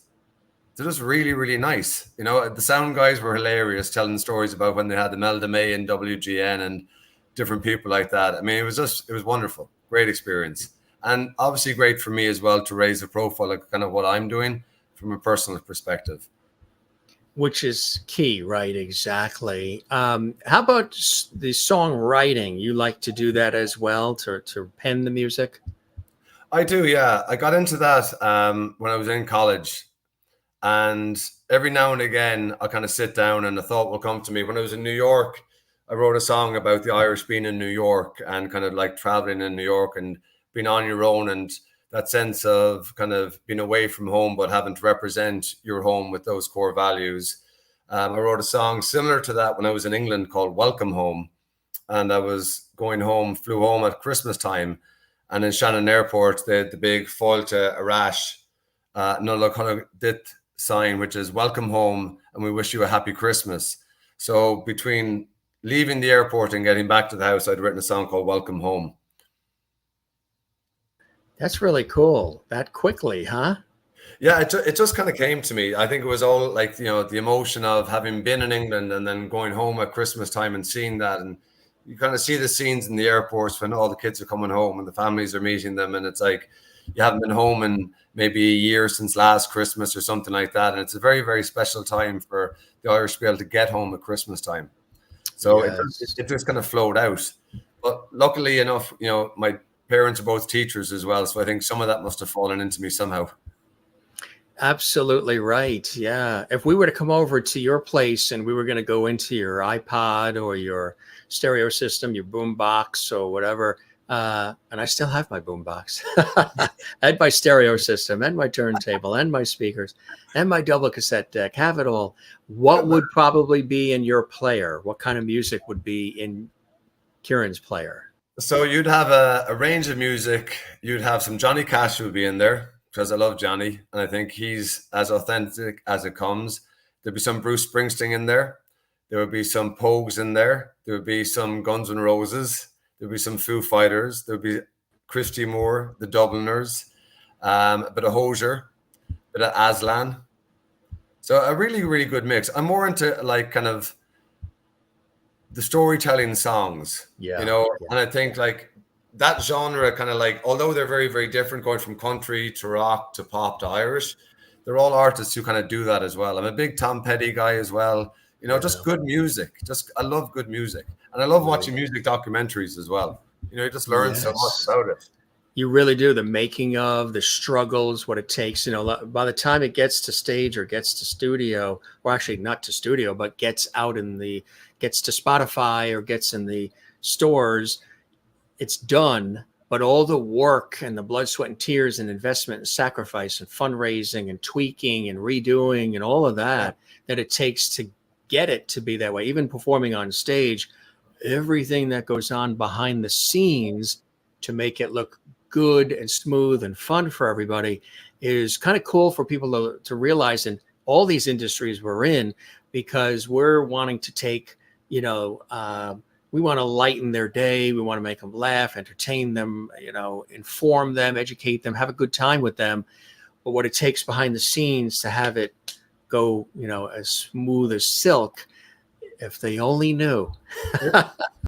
They're just really, really nice. You know, the sound guys were hilarious, telling stories about when they had the Melda May in WGN and different people like that. I mean, it was wonderful. Great experience. And obviously great for me as well to raise the profile of kind of what I'm doing from a personal perspective. Which is key, right? Exactly. How about the songwriting? You like to do that as well, to pen the music? I do, yeah. I got into that when I was in college. And every now and again, I kind of sit down and a thought will come to me. When I was in New York, I wrote a song about the Irish being in New York and kind of like traveling in New York and being on your own, and that sense of kind of being away from home, but having to represent your home with those core values. I wrote a song similar to that when I was in England called Welcome Home. And I was going home, flew home at Christmas time. And in Shannon Airport, they had the big Fáilte Arash Nulla Connor dit sign, which is welcome home and we wish you a happy Christmas. So between leaving the airport and getting back to the house, I'd written a song called Welcome Home. That's really cool. That quickly, huh? Yeah, it just kind of came to me. I think it was all like, the emotion of having been in England and then going home at Christmas time and seeing that. And you kind of see the scenes in the airports when all the kids are coming home and the families are meeting them. And it's like, you haven't been home in maybe a year since last Christmas or something like that. And it's a very, very special time for the Irish to be able to get home at Christmas time. So Yes. it just kind of flowed out. But luckily enough, my parents are both teachers as well. So I think some of that must have fallen into me somehow. Absolutely right. Yeah. If we were to come over to your place and we were going to go into your iPod or your stereo system, your boom box or whatever, and I still have my boom box and my stereo system and my turntable and my speakers and my double cassette deck, have it all. What would probably be in your player? What kind of music would be in Kieran's player? So you'd have a range of music. You'd have some Johnny Cash would be in there, because I love Johnny, and I think he's as authentic as it comes. There'd be some Bruce Springsteen in there. There would be some Pogues in there. There would be some Guns N' Roses. There'd be some Foo Fighters. There'd be Christy Moore, the Dubliners, a bit of Hozier, a bit of Aslan. So a really, really good mix. I'm more into like kind of the storytelling songs, Yeah. and I think like that genre kind of like, although they're very, very different, going from country to rock to pop to Irish, they're all artists who kind of do that as well. I'm a big Tom Petty guy as well. Just good music. I love good music. And I love watching music documentaries as well. You just learn so much about it. You really do. The making of, the struggles, what it takes, by the time it gets to stage or gets to studio, or actually not to studio, but gets to Spotify or gets in the stores, it's done. But all the work and the blood, sweat, and tears and investment and sacrifice and fundraising and tweaking and redoing and all of that it takes to get it to be that way, even performing on stage, everything that goes on behind the scenes to make it look good and smooth and fun for everybody is kind of cool for people to realize in all these industries we're in, because we're wanting to take, we want to lighten their day. We want to make them laugh, entertain them, inform them, educate them, have a good time with them. But what it takes behind the scenes to have it go, as smooth as silk, if they only knew.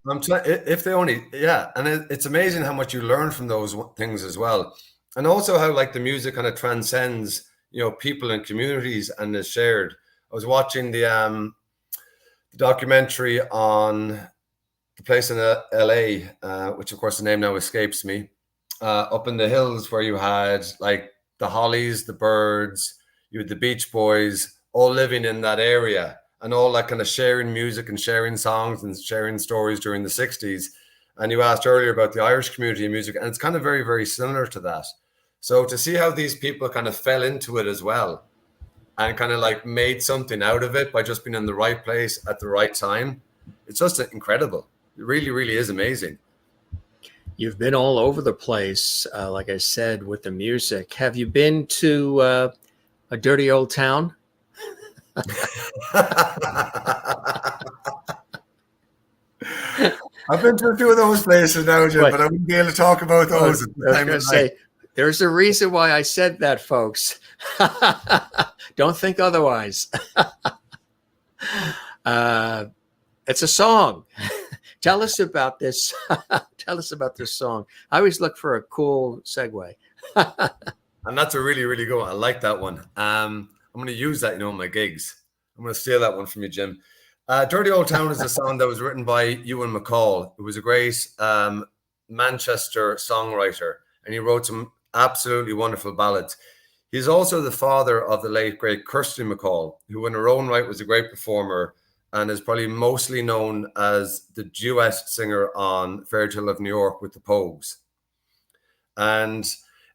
If they only, yeah. And it's amazing how much you learn from those things as well. And also how like the music kind of transcends, people and communities and is shared. I was watching the documentary on the place in LA, which of course the name now escapes me, up in the hills where you had like the Hollies, the Byrds, you had the Beach Boys, all living in that area and all like kind of sharing music and sharing songs and sharing stories during the 60s. And you asked earlier about the Irish community and music, and it's kind of very, very similar to that. So to see how these people kind of fell into it as well and kind of like made something out of it by just being in the right place at the right time, it's just incredible. It really, really is amazing. You've been all over the place, like I said, with the music. Have you been to a dirty old town? I've been to a few of those places now, Jim, but I wouldn't be able to talk about those. I was going to say, there's a reason why I said that, folks. Don't think otherwise. It's a song. Tell us about this. Tell us about this song. I always look for a cool segue. And that's a really, really good one. I like that one. I'm going to use that, in my gigs. I'm going to steal that one from you, Jim. Dirty Old Town is a song that was written by Ewan MacColl, who was a great Manchester songwriter, and he wrote some absolutely wonderful ballads. He's also the father of the late, great Kirsty MacColl, who in her own right was a great performer and is probably mostly known as the duet singer on Fairy Tale of New York with the Pogues. And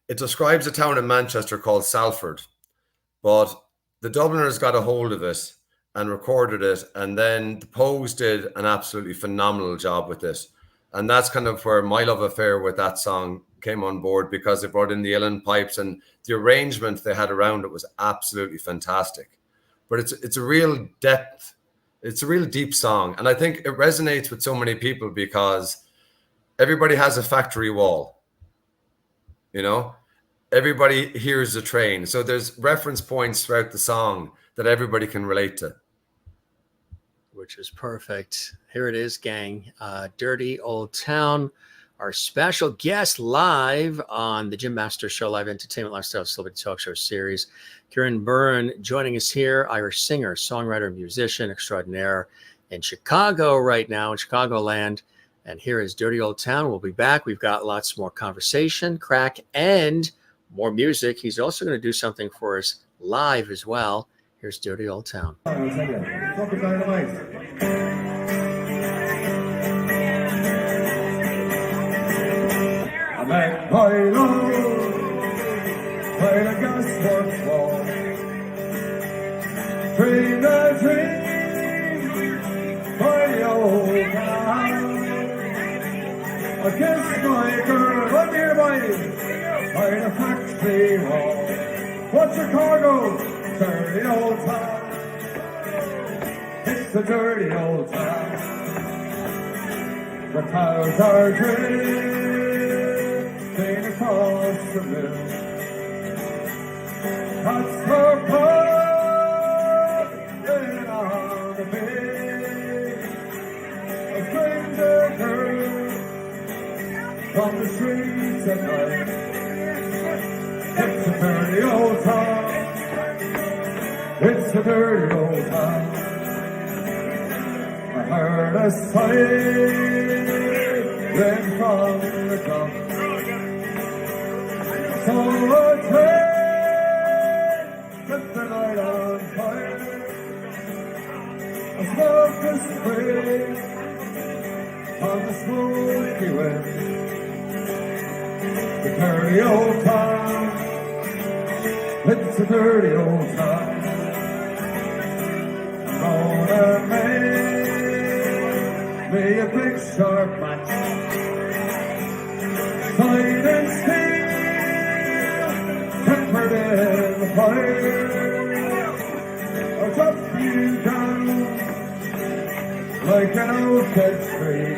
it describes a town in Manchester called Salford, but the Dubliners got a hold of it and recorded it, and then the Pogues did an absolutely phenomenal job with it. And that's kind of where my love affair with that song came on board because they brought in the uilleann pipes, and the arrangement they had around it was absolutely fantastic. But it's a real depth. It's a real deep song. And I think it resonates with so many people because everybody has a factory wall, you know? Everybody hears a train. So there's reference points throughout the song that everybody can relate to. Which is perfect. Here it is, gang. Dirty Old Town. Our special guest live on the Jim Master Show, live entertainment, lifestyle, celebrity talk show series. Kieran Byrne joining us here, Irish singer, songwriter, musician extraordinaire in Chicago right now, in Chicagoland. And here is Dirty Old Town. We'll be back. We've got lots more conversation, craic, and more music. He's also going to do something for us live as well. Here's Dirty Old Town. Make my love, play the gasworks wall. Dream the dream, by the old town. I kiss my girl, up nearby, by the factory wall. What's Chicago? Dirty old town. It's a dirty old town. The cows are green. Across the mill, that's the part in on the bay. A stranger girl from the streets at night. It's a dirty old town. It's a dirty old town. I heard a siren from the top. So a train set the night on fire. A smoke is free on the smoky wind. The dirty old town, it's a dirty old town. I'm gonna make me a big sharp match. Sign and steel. Tempered in the fire, I'll chop you down like an old dead tree.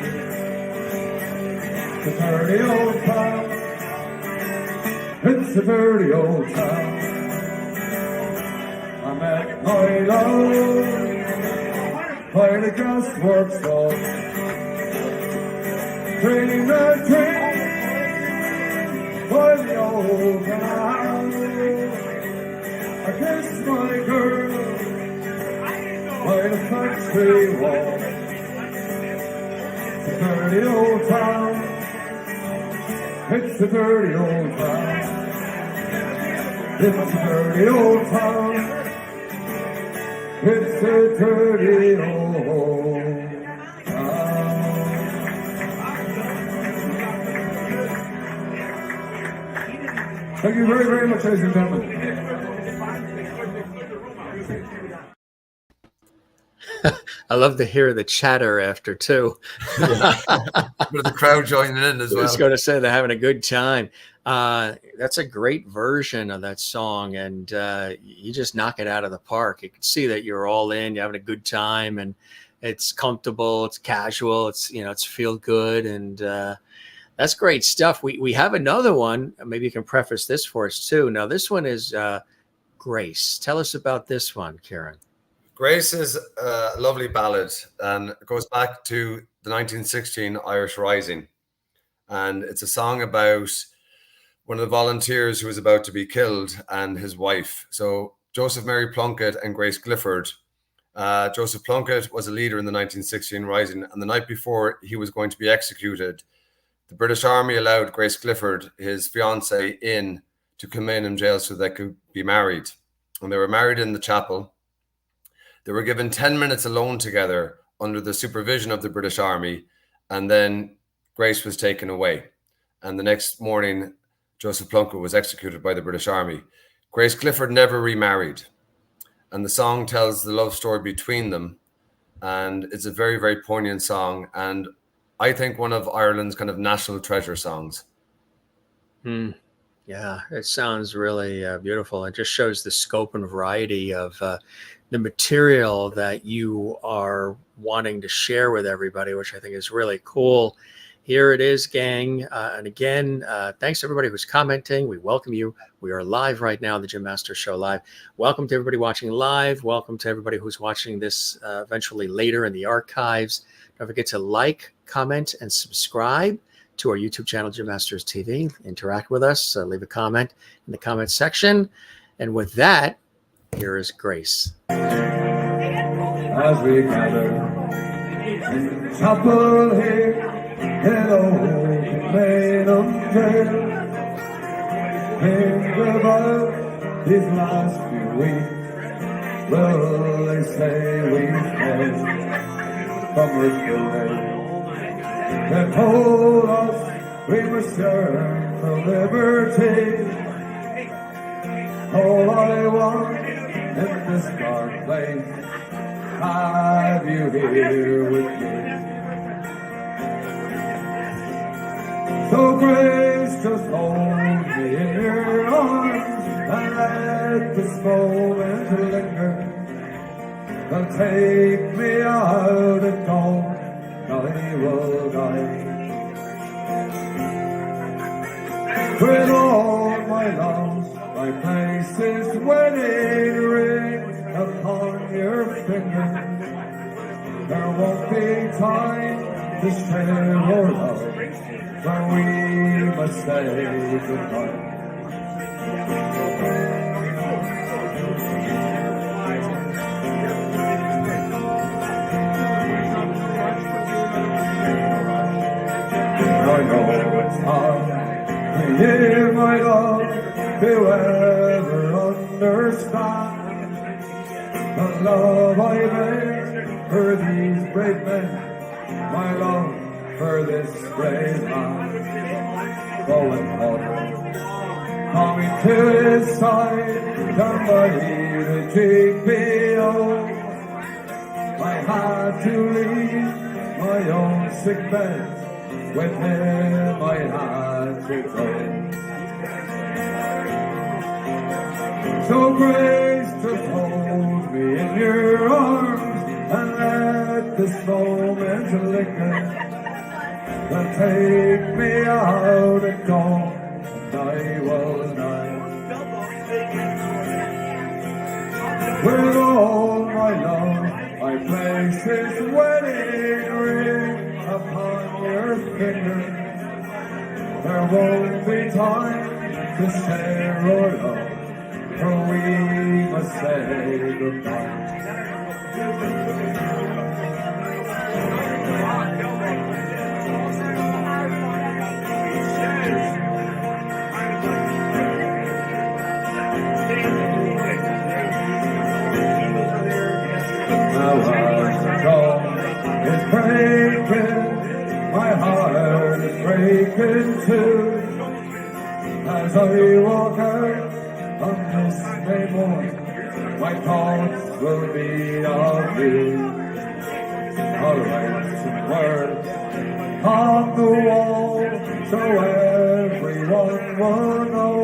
It's a dirty old town. It's a dirty old town. I met my love by the gasworks wall. Dream a dream by the old town. I kissed my girl by the factory wall. It's a dirty old town. It's a dirty old town. It's a dirty old town. It's a dirty old town. Thank you very, very much, ladies and gentlemen. I love to hear the chatter after, too. With the crowd joining in as well. I was going to say they're having a good time. That's a great version of that song, and you just knock it out of the park. You can see that you're all in, you're having a good time, and it's comfortable, it's casual, it's feel good, and that's great stuff. We have another one. Maybe you can preface this for us too. Now, this one is Grace. Tell us about this one, Kieran. Grace is a lovely ballad, and it goes back to the 1916 Irish Rising. And it's a song about one of the volunteers who was about to be killed and his wife. So Joseph Mary Plunkett and Grace Clifford. Joseph Plunkett was a leader in the 1916 Rising, and the night before he was going to be executed, the British Army allowed Grace Clifford, his fiancée, in to come in jail so they could be married. And they were married in the chapel. They were given 10 minutes alone together under the supervision of the British Army, and then Grace was taken away. And the next morning, Joseph Plunkett was executed by the British Army. Grace Clifford never remarried. And the song tells the love story between them. And it's a very, very poignant song. And I think one of Ireland's kind of national treasure songs. Mm. Yeah, it sounds really beautiful. It just shows the scope and variety of the material that you are wanting to share with everybody, which I think is really cool. Here it is, gang. And again, thanks to everybody who's commenting. We welcome you. We are live right now, the Jim Master Show live. Welcome to everybody watching live. Welcome to everybody who's watching this eventually later in the archives. Don't forget to like, comment, and subscribe to our YouTube channel, Jim Masters TV. Interact with us. Leave a comment in the comment section. And with that, here is Grace. As we gather in the chapel here in old Maynham Jail, think about these last few weeks. Well, they say we've fled from Richmond. They told us we must yearn for liberty. All I want in this dark place, have you here with me. So grace, just hold me in your arms and let this moment linger. And take me out at dawn, I will die. With all my love, my place is wedding ring upon your finger. There won't be time to share your love, for we must say goodbye. I know it's hard to give my love to ever understand the love I bear for these brave men, my love for this brave man. Going home, coming to his side, down by the GPO. I had to leave my own sick bed. With him I had to go. So grace, just hold me in your arms and let this moment linger. And take me out at dawn, and I will die. With all my love, I place this wedding ring upon your finger. There won't be time to share our love, for we must say goodbye. Now our dawn is breaking, my heart is breaking too. As I walk out on this May morning, my thoughts will be of you. I'll write some words on the wall so everyone will know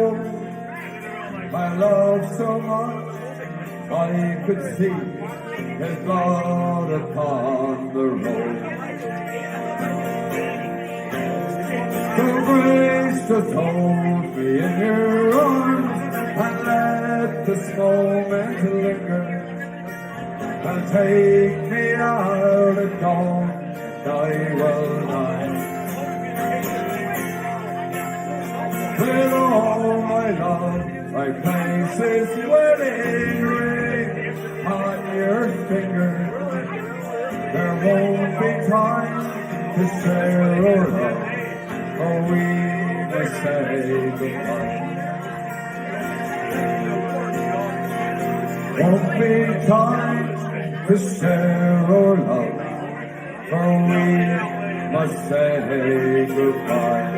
I love so much I could see his blood upon the road. So grace, just hold me in your arms and let this moment linger. And take me out at dawn, and I will die. With all my love, I place this wedding ring on your finger. There won't be time to share our love, or we must say goodbye. Won't be time to share our love, for we must say goodbye.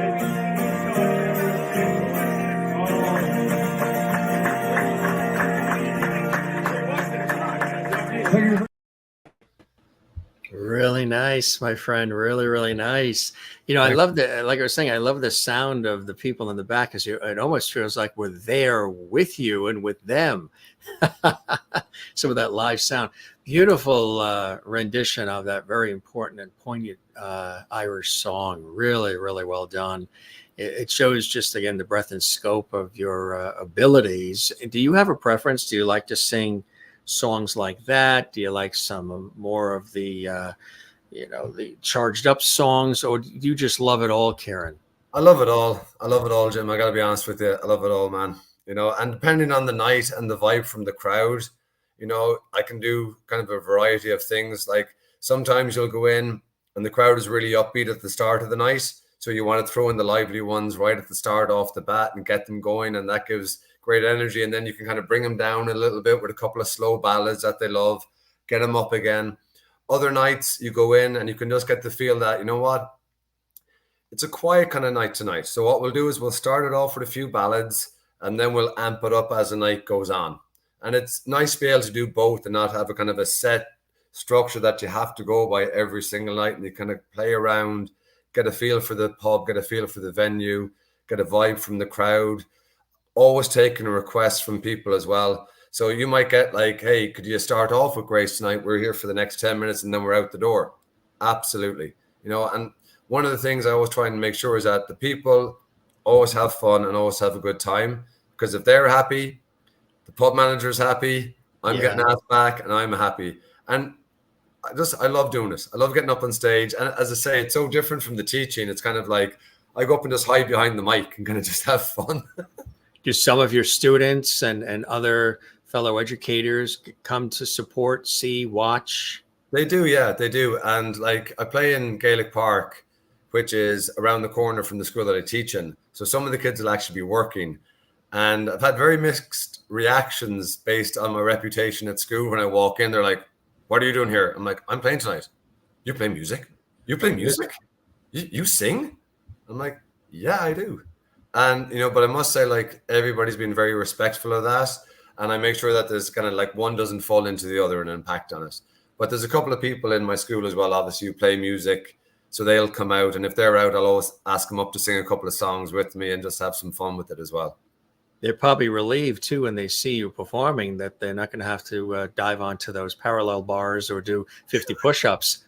Thank you. Really nice, my friend. Really, really nice. You know, I love the, like I was saying, I love the sound of the people in the back because it almost feels like we're there with you and with them. Some of that live sound. Beautiful rendition of that very important and poignant Irish song. Really, really well done. It shows just, again, the breadth and scope of your abilities. Do you have a preference? Do you like to sing songs like that? Do you like some more of the, the charged up songs, or do you just love it all, Kieran? I love it all. I love it all, Jim. I got to be honest with you. I love it all, man. And depending on the night and the vibe from the crowd, I can do kind of a variety of things. Like sometimes you'll go in and the crowd is really upbeat at the start of the night. So you want to throw in the lively ones right at the start off the bat and get them going. And that gives great energy. And then you can kind of bring them down a little bit with a couple of slow ballads that they love, get them up again. Other nights you go in and you can just get the feel that, you know what? It's a quiet kind of night tonight. So what we'll do is we'll start it off with a few ballads and then we'll amp it up as the night goes on. And it's nice to be able to do both and not have a kind of a set structure that you have to go by every single night, and you kind of play around, get a feel for the pub, get a feel for the venue, get a vibe from the crowd. Always taking requests from people as well. So you might get like, hey, could you start off with Grace tonight? We're here for the next 10 minutes and then we're out the door. Absolutely. And one of the things I always try and make sure is that the people always have fun and always have a good time, because if they're happy, the pub manager's happy, I'm getting asked back and I'm happy. And I love doing this. I love getting up on stage. And as I say, it's so different from the teaching. It's kind of like I go up and just hide behind the mic and kind of just have fun. Do some of your students and other fellow educators come to support, see, watch? They do, yeah, they do. And like I play in Gaelic Park, which is around the corner from the school that I teach in. So some of the kids will actually be working. And I've had very mixed reactions based on my reputation at school. When I walk in, they're like, what are you doing here? I'm like, I'm playing tonight. You play music? You play music? You sing? I'm like, yeah, I do. And, but I must say, like, everybody's been very respectful of that. And I make sure that there's kind of like one doesn't fall into the other and impact on it. But there's a couple of people in my school as well, obviously, who play music. So they'll come out. And if they're out, I'll always ask them up to sing a couple of songs with me and just have some fun with it as well. They're probably relieved, too, when they see you performing, that they're not going to have to dive onto those parallel bars or do 50 push-ups.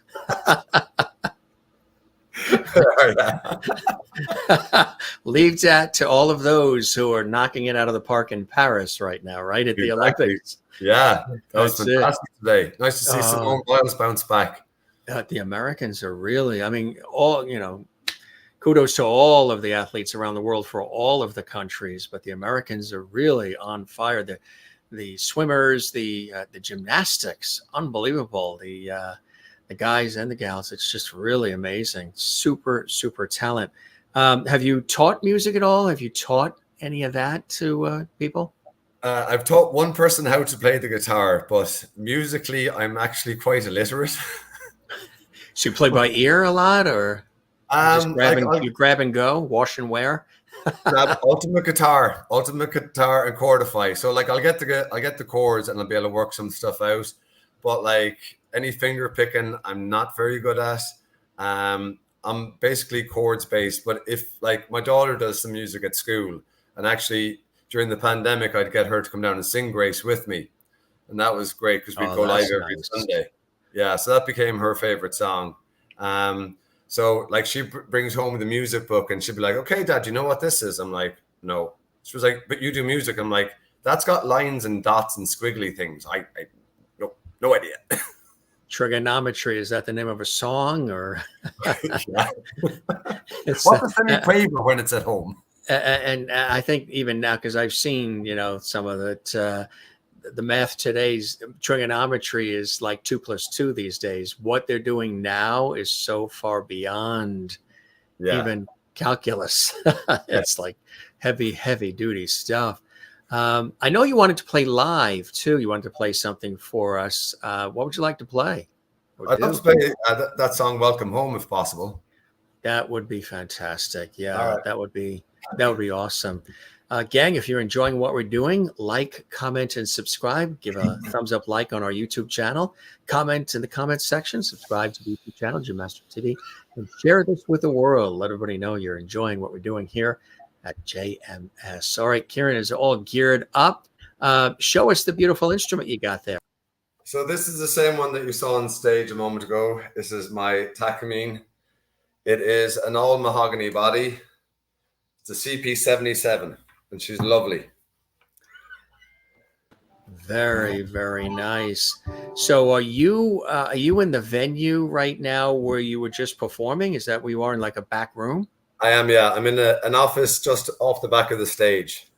Leave that to all of those who are knocking it out of the park in Paris right now, right? At the Olympics. Yeah, that was fantastic today. Nice to see Simone Biles bounce back. The Americans are really, kudos to all of the athletes around the world for all of the countries, but the Americans are really on fire. The swimmers, the gymnastics, unbelievable. The guys and the gals, it's just really amazing. Super, super talent. Have you taught music at all? Have you taught any of that to people? I've taught one person how to play the guitar, but musically, I'm actually quite illiterate. So you play by ear a lot, or you grab and go, wash and wear? Ultimate guitar, and chordify. So like I'll get the chords and I'll be able to work some stuff out. But like any finger picking, I'm not very good at. I'm basically chords based. But if like my daughter does some music at school, and actually during the pandemic, I'd get her to come down and sing Grace with me, and that was great because we'd go live every Sunday. Yeah, so that became her favorite song. So like she brings home the music book and she'd be like, okay, Dad, you know what this is? I'm like, no. She was like, but you do music. I'm like, that's got lines and dots and squiggly things. I no idea. Trigonometry, is that the name of a song, or? What's the semi-quaver when it's at home? And I think even now, because I've seen, some of it, the math today's trigonometry is like 2 + 2 these days. What they're doing now is so far beyond even calculus. It's like heavy duty stuff. I know you wanted to play live too. You wanted to play something for us. What would you like to play? I'd love to play that song "Welcome Home" if possible. That would be fantastic. Yeah, right. that would be awesome. Gang, if you're enjoying what we're doing, like, comment, and subscribe. Give a thumbs up like on our YouTube channel. Comment in the comments section. Subscribe to the YouTube channel, Jim Master TV. And share this with the world. Let everybody know you're enjoying what we're doing here at JMS. All right, Kieran is all geared up. Show us the beautiful instrument you got there. So this is the same one that you saw on stage a moment ago. This is my Takamine. It is an all mahogany body. It's a CP77. And she's lovely. Very, very nice. So are you in the venue right now where you were just performing? Is that where you are, in like a back room? I am, yeah. I'm in an office just off the back of the stage.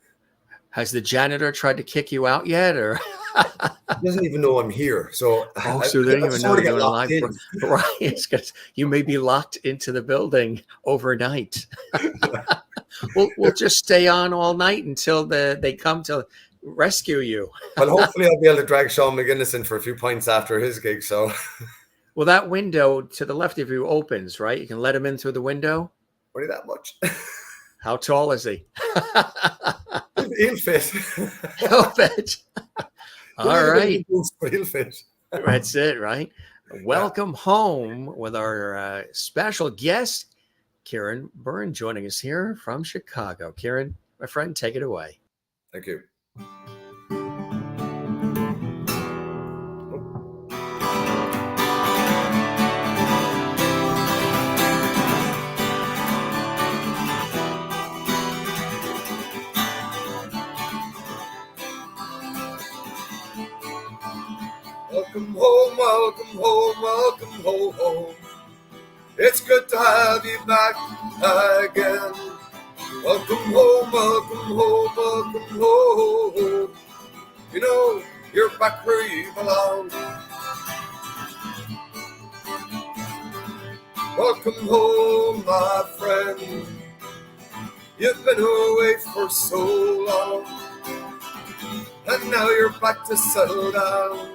Has the janitor tried to kick you out yet, or? He doesn't even know I'm here. So so they don't even know you're live. Right. It's 'cause you may be locked into the building overnight. We'll just stay on all night until they come to rescue you. Well, hopefully I'll be able to drag Sean McGinnis in for a few pints after his gig. So, well, that window to the left of you opens, right? You can let him in through the window. Only that much. How tall is he? He'll fit. He'll fit. All right. He'll fit. That's it, right? Welcome home with our special guest, Kieran Byrne, joining us here from Chicago. Kieran, my friend, take it away. Thank you. Welcome home, welcome home, welcome home. It's good to have you back again. Welcome home, welcome home, welcome home. You know, you're back where you belong. Welcome home, my friend. You've been away for so long, and now you're back to settle down.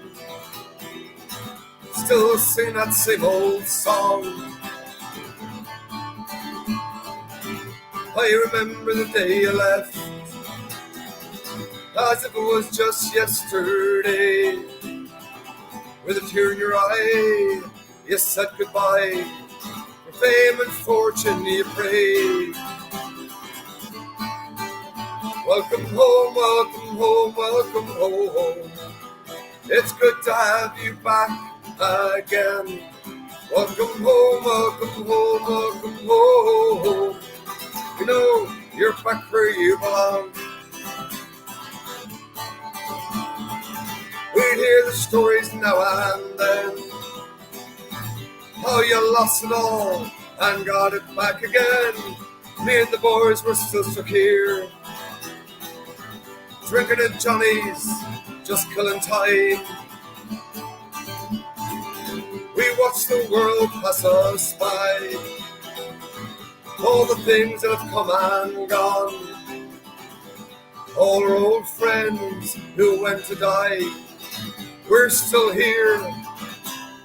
Still sing that same old song. I remember the day you left, as if it was just yesterday. With a tear in your eye, you said goodbye. For fame and fortune you prayed. Welcome home, welcome home, welcome home. It's good to have you back again. Welcome home, welcome home, welcome home. You know, you're back where you belong. We'd hear the stories now and then, how you lost it all and got it back again. Me and the boys were still stuck here, drinking at Johnny's, just killing time. We watched the world pass us by, all the things that have come and gone, all our old friends who went to die. We're still here,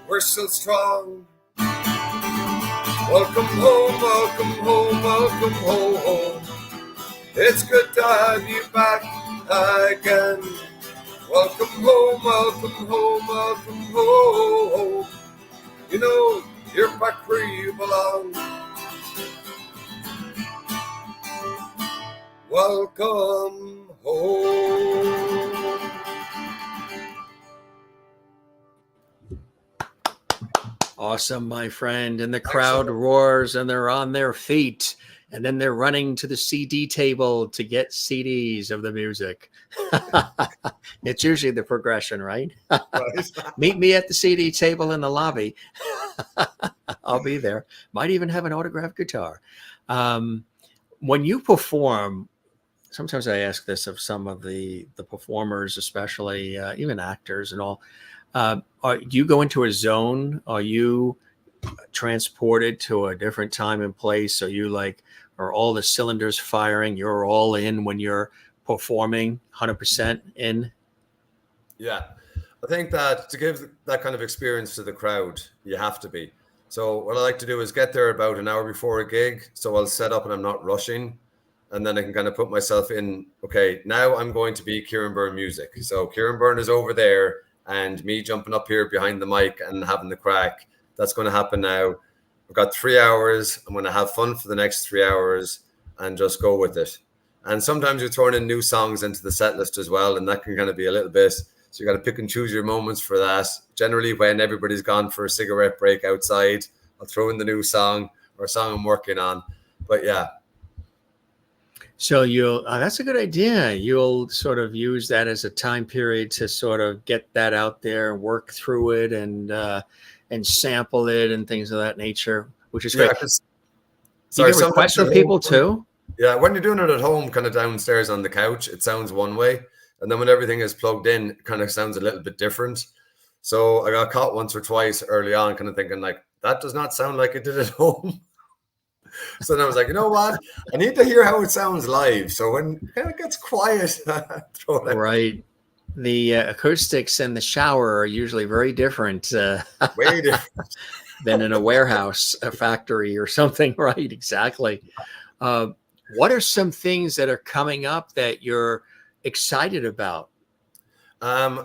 we're still strong. Welcome home, welcome home, welcome home. It's good to have you back again. Welcome home, welcome home, welcome home. You know, you're back where you belong. Welcome home. Awesome, my friend. And the crowd roars and they're on their feet. And then they're running to the CD table to get CDs of the music. It's usually the progression, right? Right. Meet me at the CD table in the lobby. I'll be there. Might even have an autographed guitar. When you perform, sometimes I ask this of some of the performers, especially even actors and all. Do you go into a zone? Are you transported to a different time and place? Are you like, are all the cylinders firing? You're all in when you're performing, 100% in? Yeah, I think that to give that kind of experience to the crowd, you have to be. So what I like to do is get there about an hour before a gig. So I'll set up and I'm not rushing. and then I can kind of put myself in, okay, now I'm going to be Kieran Byrne music. So Kieran Byrne is over there, and me jumping up here behind the mic and having the crack. That's going to happen now. I've got 3 hours. I'm going to have fun for the next 3 hours and just go with it. And sometimes you're throwing in new songs into the set list as well, and that can kind of be a little bit. So you got to pick and choose your moments for that. Generally, when everybody's gone for a cigarette break outside, I'll throw in the new song or a song I'm working on. But yeah. So you'll that's a good idea. You'll sort of use that as a time period to sort of get that out there, work through it, and sample it and things of that nature, which is great. Sorry, you get requests from people too? Yeah, when you're doing it at home, kind of downstairs on the couch, it sounds one way. And then when everything is plugged in, it kind of sounds a little bit different. So I got caught once or twice early on kind of thinking like, that does not sound like it did at home. So then I was like, you know what? I need to hear how it sounds live. So when it kind of gets quiet, throw it out. Right. The acoustics in the shower are usually very different. Way different. Than in a warehouse, a factory or something. Right. Exactly. What are some things that are coming up that you're excited about?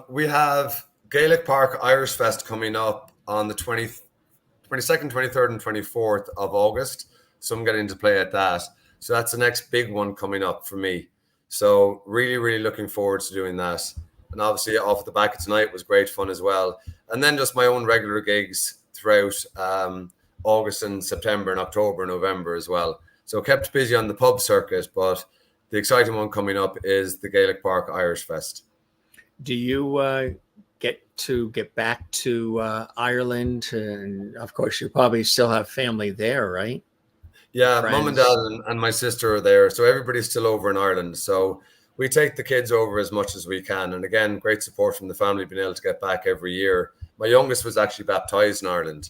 We have Gaelic Park Irish Fest coming up on the 22nd, 23rd, and 24th of August. So I'm getting to play at that. So that's the next big one coming up for me. So really, really looking forward to doing that. And obviously off the back of tonight was great fun as well. And then just my own regular gigs throughout August and September and October and November as well. So kept busy on the pub circuit, but the exciting one coming up is the Gaelic Park Irish Fest. Do you get back to Ireland? And of course, you probably still have family there, right? Yeah, Friends. mum and dad and my sister are there. So everybody's still over in Ireland. So we take the kids over as much as we can. And again, great support from the family, being able to get back every year. My youngest was actually baptized in Ireland.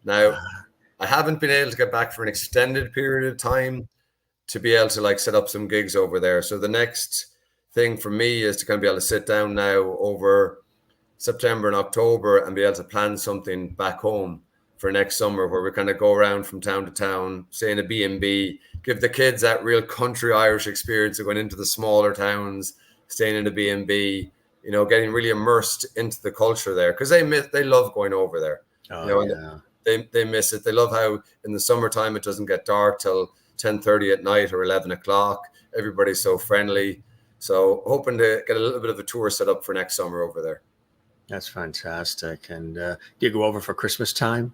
Now, I haven't been able to get back for an extended period of time to be able to like set up some gigs over there. So the next thing for me is to kind of be able to sit down now over September and October and be able to plan something back home for next summer, where we kind of go around from town to town, stay in a B&B, give the kids that real country Irish experience of going into the smaller towns, staying in a B&B, you know, getting really immersed into the culture there, because they love going over there. Oh, you know, yeah. They miss it. They love how in the summertime it doesn't get dark till 10:30 at night or 11 o'clock. Everybody's so friendly. So hoping to get a little bit of a tour set up for next summer over there. That's fantastic. And do you go over for Christmas time?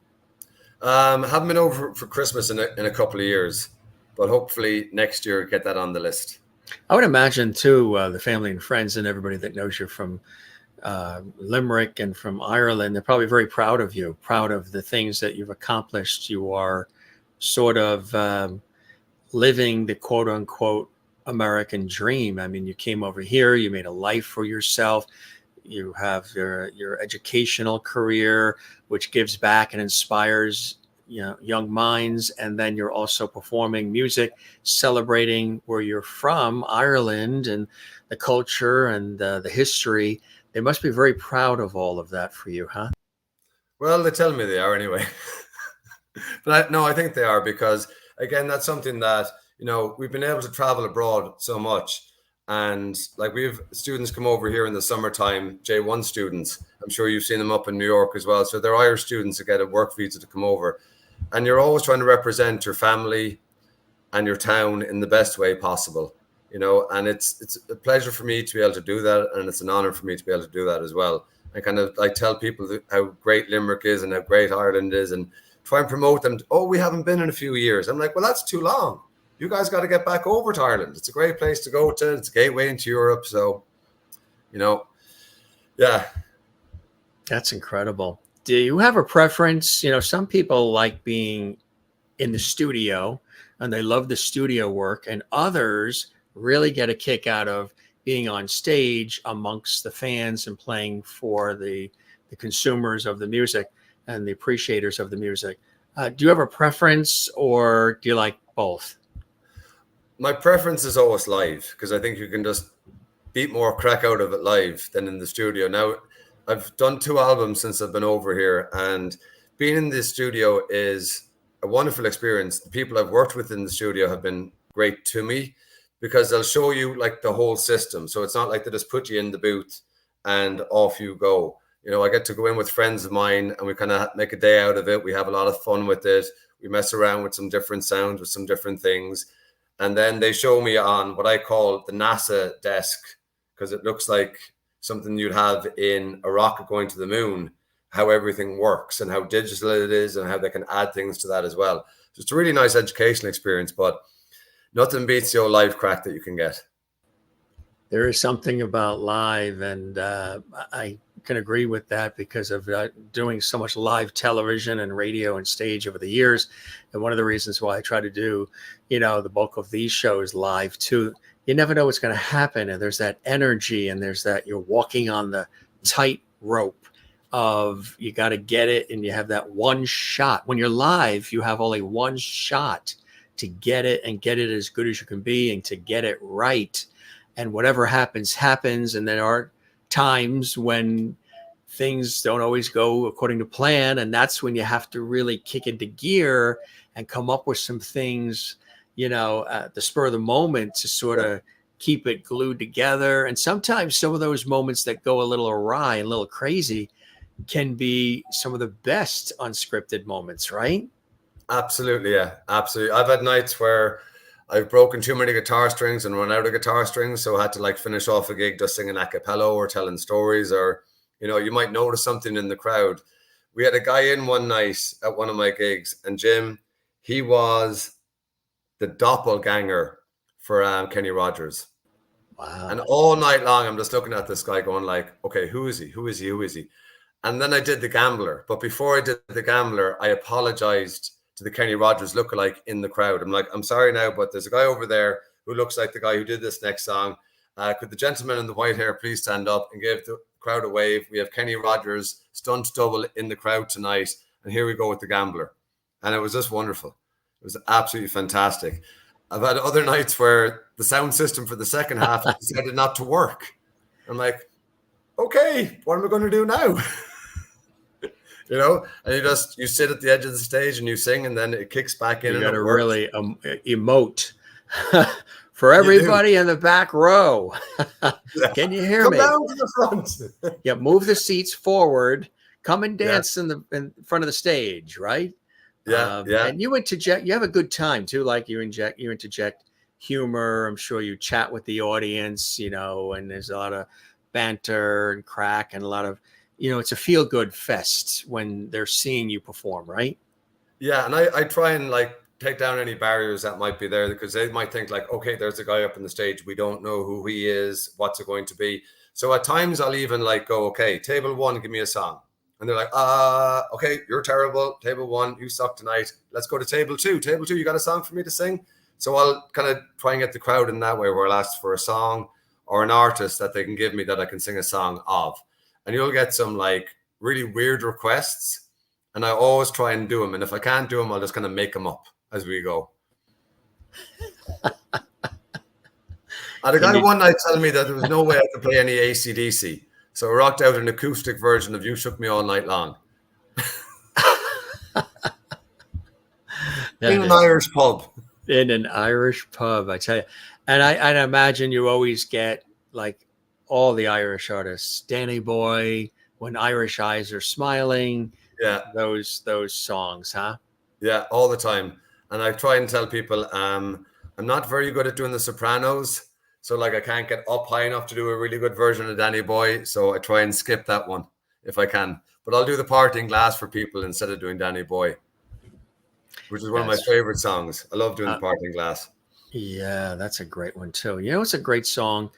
Haven't been over for Christmas in a couple of years, but hopefully next year get that on the list. I would imagine too, the family and friends and everybody that knows you from Limerick and from Ireland, they're probably very proud of you, proud of the things that you've accomplished. You are sort of living the quote unquote American dream. I mean, you came over here, you made a life for yourself. You have your educational career, which gives back and inspires, you know, young minds. And then you're also performing music, celebrating where you're from, Ireland, and the culture and the history. They must be very proud of all of that for you, huh? Well, they tell me they are anyway. But I think they are, because again, that's something that, you know, we've been able to travel abroad so much. And like, we have students come over here in the summertime, J1 students. I'm sure you've seen them up in New York as well. So they're Irish students that get a work visa to come over. And you're always trying to represent your family and your town in the best way possible, you know, and it's a pleasure for me to be able to do that. And it's an honor for me to be able to do that as well. I kind of like tell people how great Limerick is and how great Ireland is, and try and promote them. Oh, we haven't been in a few years. I'm like, well, that's too long. You guys got to get back over to Ireland. It's a great place to go to. It's a gateway into Europe. So, you know, yeah. That's incredible. Do you have a preference? You know, some people like being in the studio and they love the studio work, and others really get a kick out of being on stage amongst the fans and playing for the consumers of the music and the appreciators of the music. Do you have a preference, or do you like both? My preference is always live, because I think you can just beat more crack out of it live than in the studio. Now, I've done 2 albums since I've been over here, and being in the studio is a wonderful experience. The people I've worked with in the studio have been great to me. because they'll show you like the whole system. So it's not like they just put you in the booth and off you go. You know, I get to go in with friends of mine and we kind of make a day out of it. We have a lot of fun with it. We mess around with some different sounds, with some different things. And then they show me on what I call the NASA desk, because it looks like something you'd have in a rocket going to the moon, how everything works and how digital it is and how they can add things to that as well. So it's a really nice educational experience, but nothing beats the old live crack that you can get. There is something about live, and I can agree with that because of doing so much live television and radio and stage over the years. And one of the reasons why I try to do, you know, the bulk of these shows live too, you never know what's going to happen. And there's that energy, and there's that you're walking on the tight rope of you got to get it, and you have that one shot. When you're live, you have only one shot to get it and get it as good as you can be and to get it right. And whatever happens, happens. And there are times when things don't always go according to plan. And that's when you have to really kick into gear and come up with some things, you know, at the spur of the moment to sort of keep it glued together. And sometimes some of those moments that go a little awry and a little crazy can be some of the best unscripted moments, right? Absolutely. Yeah, absolutely. I've had nights where I've broken too many guitar strings and run out of guitar strings. So I had to like finish off a gig just singing a cappella or telling stories, or, you know, you might notice something in the crowd. We had a guy in one night at one of my gigs, and Jim, he was the doppelganger for Kenny Rogers. Wow. And all night long, I'm just looking at this guy going like, okay, who is he? Who is he? Who is he? And then I did the Gambler. But before I did the Gambler, I apologized to the Kenny Rogers lookalike in the crowd. I'm like, I'm sorry now, but there's a guy over there who looks like the guy who did this next song. Could the gentleman in the white hair please stand up and give the crowd a wave? We have Kenny Rogers stunt double in the crowd tonight. And here we go with the Gambler. And it was just wonderful. It was absolutely fantastic. I've had other nights where the sound system for the second half decided not to work. I'm like, okay, what am I going to do now? You know, and you sit at the edge of the stage and you sing, and then it kicks back in. You got to really emote for everybody in the back row. Can you hear me? Come down to the front. Yeah, move the seats forward. Come and dance in front of the stage, right? Yeah. And you interject. You have a good time too. Like you interject humor. I'm sure you chat with the audience. You know, and there's a lot of banter and crack and a lot of. You know, it's a feel-good fest when they're seeing you perform, right? Yeah, and I try and like take down any barriers that might be there, because they might think like, okay, there's a guy up on the stage. We don't know who he is. What's it going to be? So at times I'll even like go, okay, table one, give me a song. And they're like, okay, you're terrible. Table one, you suck tonight. Let's go to table two. Table two, you got a song for me to sing? So I'll kind of try and get the crowd in that way, where I'll ask for a song or an artist that they can give me that I can sing a song of. And you'll get some like really weird requests, and I always try and do them. And if I can't do them, I'll just kind of make them up as we go. I had a guy one night telling me that there was no way I could play any AC/DC. So I rocked out an acoustic version of You Shook Me All Night Long. In an Irish pub. In an Irish pub, I tell you. And I'd imagine you always get like all the Irish artists, Danny Boy, When Irish Eyes Are Smiling. Yeah. Those songs, huh? Yeah, all the time. And I try and tell people, I'm not very good at doing the sopranos. So like I can't get up high enough to do a really good version of Danny Boy. So I try and skip that one if I can. But I'll do the Parting Glass for people instead of doing Danny Boy, which is one of my favorite songs. I love doing the Parting Glass. Yeah, that's a great one too. You know, it's a great song.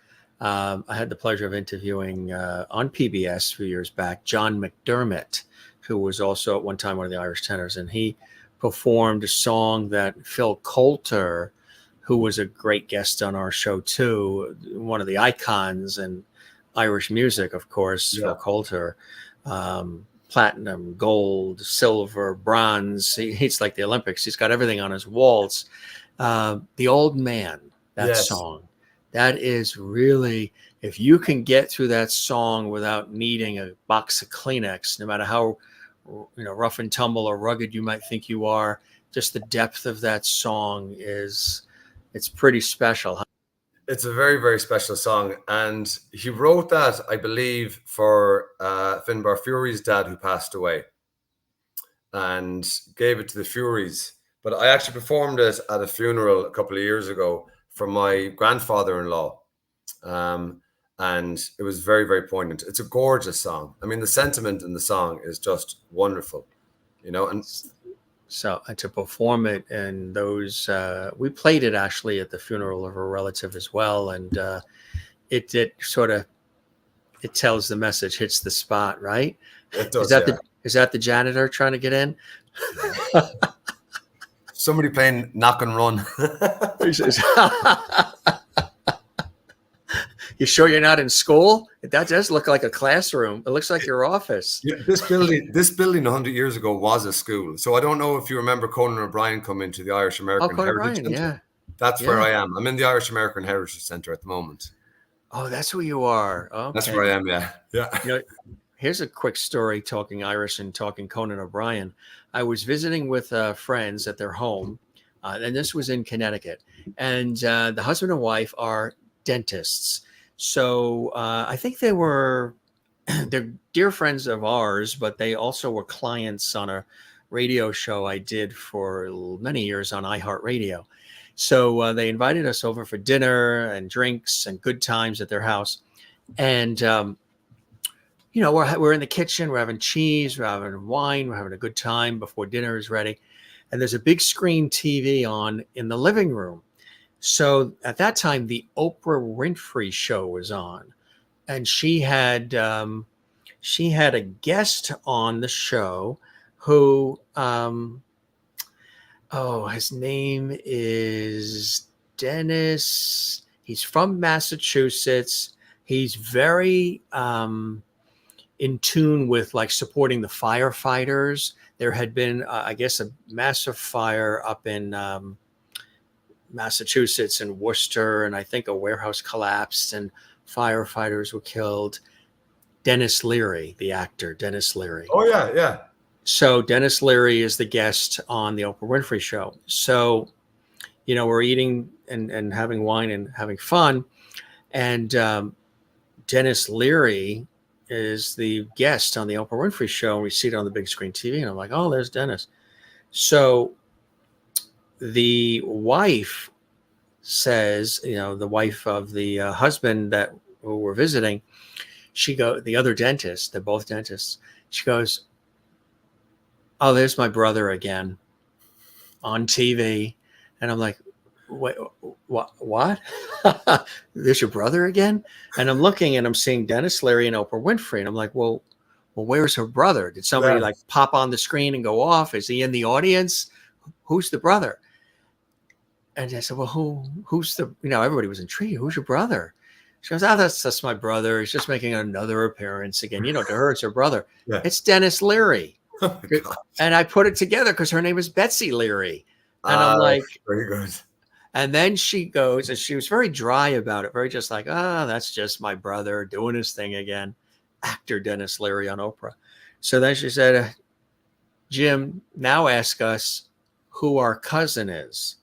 I had the pleasure of interviewing on PBS a few years back, John McDermott, who was also at one time one of the Irish tenors, and he performed a song that Phil Coulter, who was a great guest on our show too, one of the icons in Irish music, of course, Phil Coulter, platinum, gold, silver, bronze. He's like the Olympics. He's got everything on his walls. The Old Man, that song. That is really, if you can get through that song without needing a box of Kleenex, no matter how rough and tumble or rugged you might think you are, just the depth of that song it's pretty special. Huh? It's a very, very special song. And he wrote that, I believe, for Finbar Fury's dad, who passed away, and gave it to the Furies. But I actually performed it at a funeral a couple of years ago for my grandfather-in-law. And it was very, very poignant. It's a gorgeous song. I mean, the sentiment in the song is just wonderful, you know. And So to perform it, and those we played it actually at the funeral of a relative as well, and it sort of, it tells the message, hits the spot, right? it does. Is that the janitor trying to get in? Somebody playing Knock and Run. You sure you're not in school? That does look like a classroom. It looks like your office. Yeah, this building 100 years ago was a school. So I don't know if you remember Conan O'Brien coming to the Irish American Heritage Centre. Yeah. That's where I am. I'm in the Irish American Heritage Centre at the moment. Oh, that's where you are. Okay. That's where I am, yeah. Yeah. You know, here's a quick story, talking Irish and talking Conan O'Brien. I was visiting with friends at their home, and this was in Connecticut. And the husband and wife are dentists. So I think they're dear friends of ours, but they also were clients on a radio show I did for many years on iHeartRadio. So they invited us over for dinner and drinks and good times at their house. And, you know, we're in the kitchen, we're having cheese, we're having wine, we're having a good time before dinner is ready. And there's a big screen TV on in the living room. So at that time, the Oprah Winfrey show was on, and she had a guest on the show who, his name is Dennis. He's from Massachusetts. He's very in tune with like supporting the firefighters. There had been, I guess, a massive fire up in Massachusetts and Worcester, and I think a warehouse collapsed and firefighters were killed. Dennis Leary, the actor, Dennis Leary. Oh, yeah, yeah. So Dennis Leary is the guest on the Oprah Winfrey show. So, you know, we're eating and having wine and having fun. And Dennis Leary is the guest on the Oprah Winfrey show. And we see it on the big screen TV. And I'm like, oh, there's Dennis. So the wife says, you know, the wife of the husband that who we're visiting, the other dentist, they're both dentists. She goes, oh, there's my brother again on TV. And I'm like, wait, what? There's your brother again? And I'm looking and I'm seeing Dennis Leary and Oprah Winfrey. And I'm like, well, where's her brother? Did somebody like pop on the screen and go off? Is he in the audience? Who's the brother? And I said, well, who's the, you know, everybody was intrigued. Who's your brother? She goes, oh, that's my brother. He's just making another appearance again. You know, to her, it's her brother. Yeah. It's Dennis Leary. Oh, and I put it together because her name is Betsy Leary. And I'm like, very good. And then she goes, and she was very dry about it, very just like, that's just my brother doing his thing again. Actor Dennis Leary on Oprah. So then she said, Jim, now ask us who our cousin is.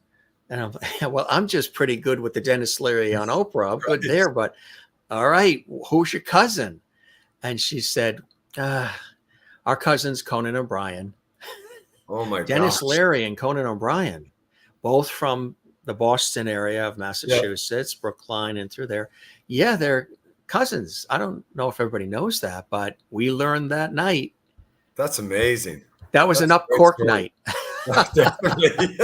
And I'm like, well, I'm just pretty good with the Dennis Leary on Oprah. I'm good there, but all right, who's your cousin? And she said, our cousins, Conan O'Brien. Oh my God. Dennis Leary and Conan O'Brien, both from the Boston area of Massachusetts, Brookline and through there. Yeah, they're cousins. I don't know if everybody knows that, but we learned that night. That's amazing. That was an Up Cork night. Definitely.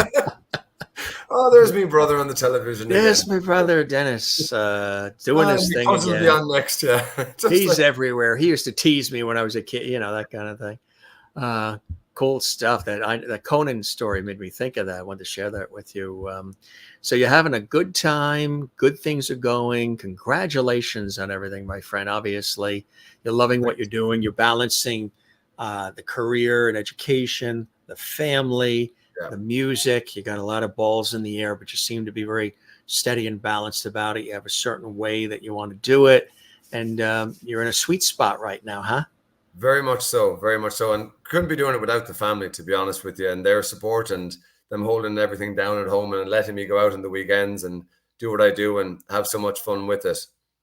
Oh, there's my brother on the television. There's my brother Dennis doing his thing again. Be on next, yeah. He's everywhere. He used to tease me when I was a kid, you know, that kind of thing. Cool stuff. That Conan story made me think of that. I wanted to share that with you. So you're having a good time. Good things are going. Congratulations on everything, my friend. Obviously, you're loving what you're doing. You're balancing the career and education, the family, the music. You got a lot of balls in the air, but you seem to be very steady and balanced about it. You have a certain way that you want to do it. And you're in a sweet spot right now, huh? Very much so. Very much so. And couldn't be doing it without the family, to be honest with you, and their support and them holding everything down at home and letting me go out on the weekends and do what I do and have so much fun with it.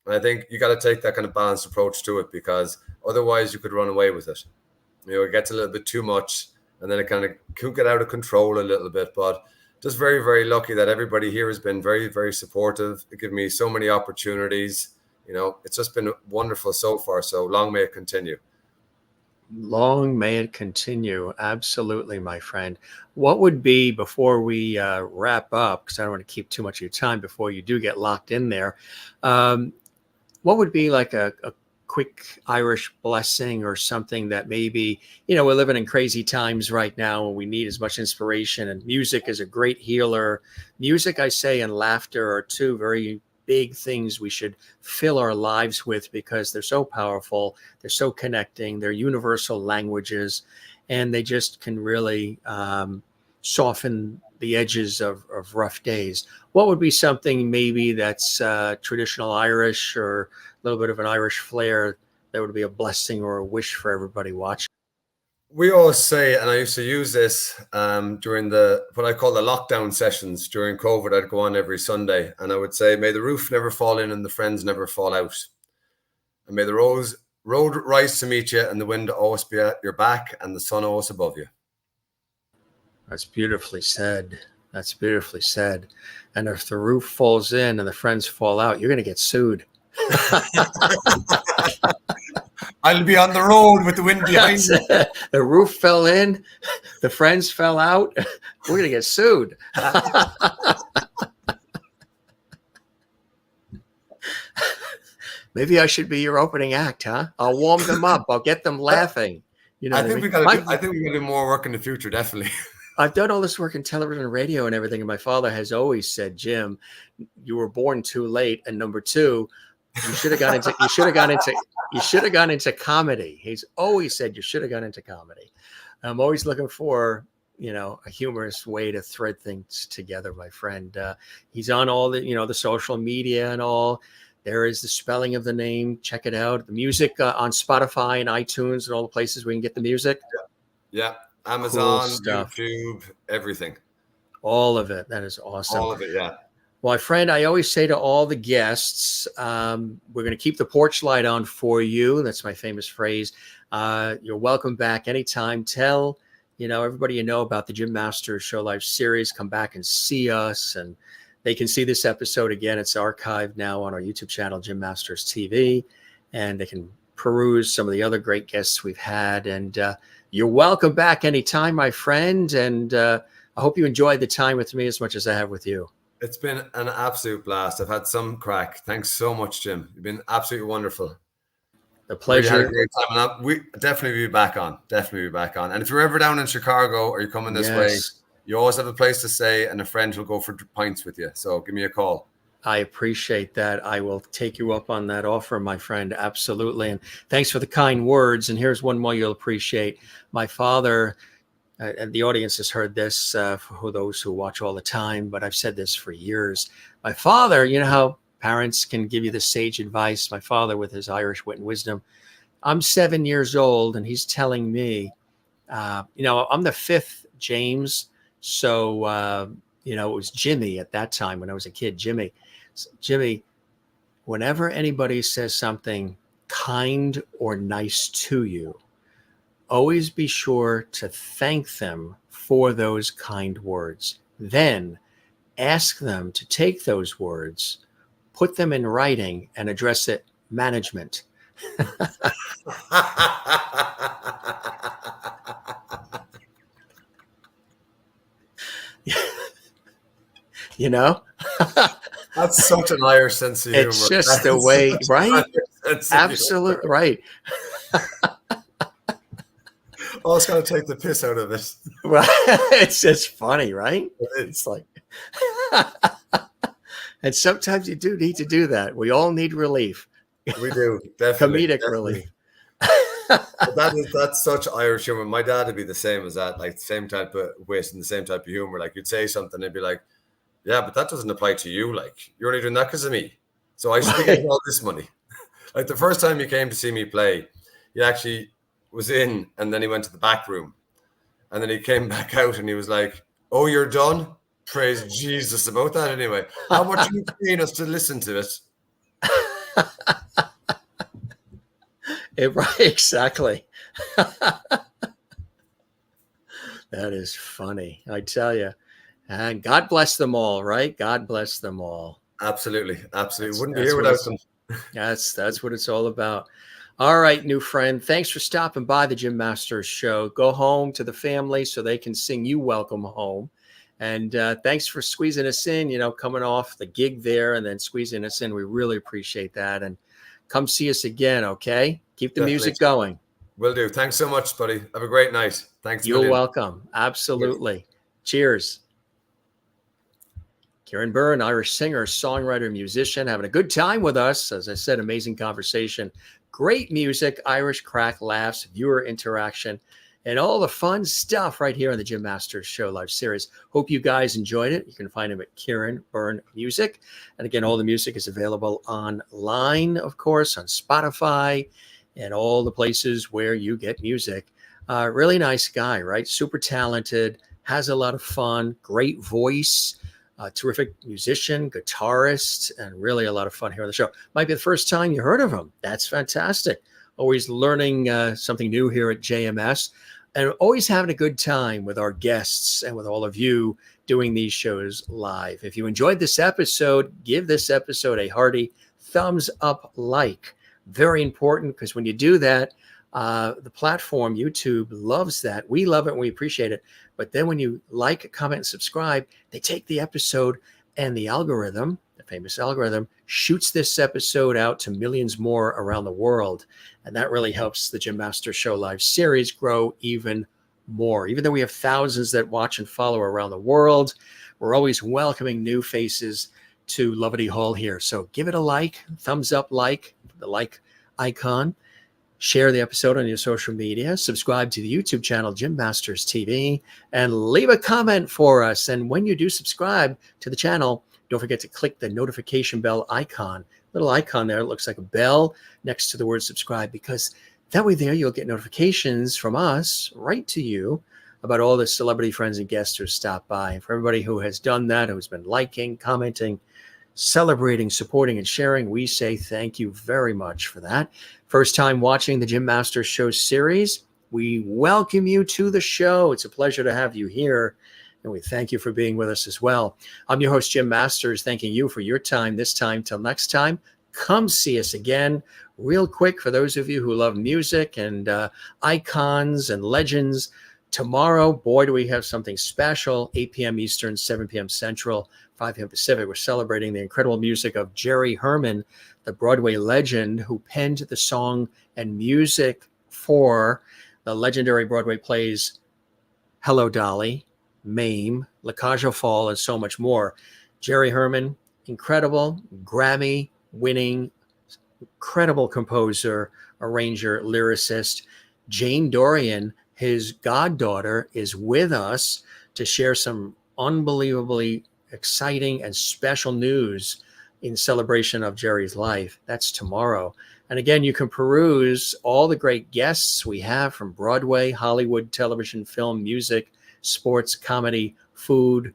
And I think you got to take that kind of balanced approach to it, because otherwise you could run away with it. It gets a little bit too much, and then it kind of could get out of control a little bit. But just very, very lucky that everybody here has been very, very supportive. It given me so many opportunities. It's just been wonderful so far. So long may it continue. Long may it continue. Absolutely, my friend. What would be, before we wrap up, because I don't want to keep too much of your time before you do get locked in there, what would be like a quick Irish blessing or something that maybe, we're living in crazy times right now and we need as much inspiration, and music is a great healer. Music, I say, and laughter are two very big things we should fill our lives with, because they're so powerful, they're so connecting, they're universal languages, and they just can really soften the edges of rough days. What would be something maybe that's traditional Irish or a little bit of an Irish flair that would be a blessing or a wish for everybody watching? We always say, and I used to use this during what I call the lockdown sessions during COVID. I'd go on every Sunday and I would say, may the roof never fall in and the friends never fall out. And may the road rise to meet you and the wind always be at your back and the sun always above you. That's beautifully said. That's beautifully said. And if the roof falls in and the friends fall out, you're going to get sued. I'll be on the road with the wind behind me. The roof fell in, the friends fell out. We're going to get sued. Maybe I should be your opening act, huh? I'll warm them up. I'll get them laughing. I think we got to do more work in the future, definitely. I've done all this work in television and radio and everything, and my father has always said, Jim, you were born too late, and number two, you should have gone into comedy. He's always said you should have gone into comedy. I'm always looking for, a humorous way to thread things together, my friend. He's on all the, the social media and all. There is the spelling of the name. Check it out. The music on Spotify and iTunes and all the places we can get the music. Yeah. Amazon, YouTube, everything. All of it. That is awesome. All of it, yeah. Well, my friend, I always say to all the guests, we're going to keep the porch light on for you. That's my famous phrase. You're welcome back anytime. Tell, everybody about the Jim Masters Show Live series. Come back and see us, and they can see this episode again. It's archived now on our YouTube channel, Jim Masters TV, and they can peruse some of the other great guests we've had. And you're welcome back anytime, my friend. And I hope you enjoyed the time with me as much as I have with you. It's been an absolute blast. I've had some crack. Thanks so much, Jim. You've been absolutely wonderful. The pleasure. We had a great time. And we definitely be back on. Definitely be back on. And if you're ever down in Chicago or you're coming this way, you always have a place to stay and a friend who'll go for pints with you. So give me a call. I appreciate that. I will take you up on that offer, my friend. Absolutely. And thanks for the kind words. And here's one more you'll appreciate. My father, and the audience has heard this for those who watch all the time, but I've said this for years. My father, you know how parents can give you the sage advice? My father, with his Irish wit and wisdom, I'm 7 years old and he's telling me, I'm the fifth James. So, it was Jimmy at that time when I was a kid. Jimmy, whenever anybody says something kind or nice to you, always be sure to thank them for those kind words. Then ask them to take those words, put them in writing, and address it management. That's such an Irish sense of humor. It's just the way, right? Absolutely right. Oh, it's going to take the piss out of it. Right. It's just funny, right? It's like, and sometimes you do need to do that. We all need relief. We do, definitely. Comedic relief. That's such Irish humor. My dad would be the same as that, like the same type of wit and the same type of humor. Like you'd say something, and he'd be like, yeah, but that doesn't apply to you. Like, you're only doing that because of me. So I should be getting all this money. Like the first time he came to see me play, he actually was in, and then he went to the back room, and then he came back out and he was like, oh, you're done? Praise Jesus about that anyway. How much are you paying us to listen to it? Right, exactly. That is funny, I tell you. And God bless them all, right? God bless them all. Absolutely. Wouldn't be That's here what without them. that's what it's all about. All right, new friend. Thanks for stopping by the Jim Masters show. Go home to the family so they can sing you welcome home. And thanks for squeezing us in, coming off the gig there and then squeezing us in. We really appreciate that. And come see us again, okay? Keep the music going. Will do. Thanks so much, buddy. Have a great night. Thanks a You're million. welcome. Absolutely. Cheers. Kieran Byrne, Irish singer, songwriter, musician, having a good time with us. As I said, amazing conversation, great music, Irish craic, laughs, viewer interaction, and all the fun stuff right here on the Jim Masters Show Live series. Hope you guys enjoyed it. You can find him at Kieran Byrne Music. And again, all the music is available online, of course, on Spotify and all the places where you get music. Really nice guy, right? Super talented, has a lot of fun, great voice. Terrific musician, guitarist, and really a lot of fun here on the show. Might be the first time you heard of him. That's fantastic. Always learning something new here at JMS, and always having a good time with our guests and with all of you doing these shows live. If you enjoyed this episode, give this episode a hearty thumbs up like. Very important, because when you do that, the platform, YouTube, loves that. We love it and we appreciate it. But then when you like, comment, and subscribe, they take the episode and the algorithm, the famous algorithm, shoots this episode out to millions more around the world. And that really helps the Jim Masters Show Live series grow even more. Even though we have thousands that watch and follow around the world, we're always welcoming new faces to Lovity Hall here. So give it a like, thumbs up like, the like icon. Share the episode on your social media, subscribe to the YouTube channel, Jim Masters TV, and leave a comment for us. And when you do subscribe to the channel, don't forget to click the notification bell icon. Little icon there, it looks like a bell next to the word subscribe, because that way there you'll get notifications from us right to you about all the celebrity friends and guests who stop by. And for everybody who has done that, who's been liking, commenting, celebrating, supporting, and sharing, we say thank you very much for that. First time watching the Jim Masters Show series, we welcome you to the show. It's a pleasure to have you here, and we thank you for being with us as well. I'm your host, Jim Masters, thanking you for your time this time. Till next time, come see us again. Real quick, for those of you who love music and icons and legends, tomorrow, boy, do we have something special. 8 p.m. Eastern, 7 p.m. Central, 5 p.m. Pacific. We're celebrating the incredible music of Jerry Herman, the Broadway legend who penned the song and music for the legendary Broadway plays Hello, Dolly, Mame, La Cage aux Folles, and so much more. Jerry Herman, incredible, Grammy-winning, incredible composer, arranger, lyricist. Jane Dorian, his goddaughter, is with us to share some unbelievably exciting and special news in celebration of Jerry's life. That's tomorrow. And again, you can peruse all the great guests we have from Broadway, Hollywood, television, film, music, sports, comedy, food,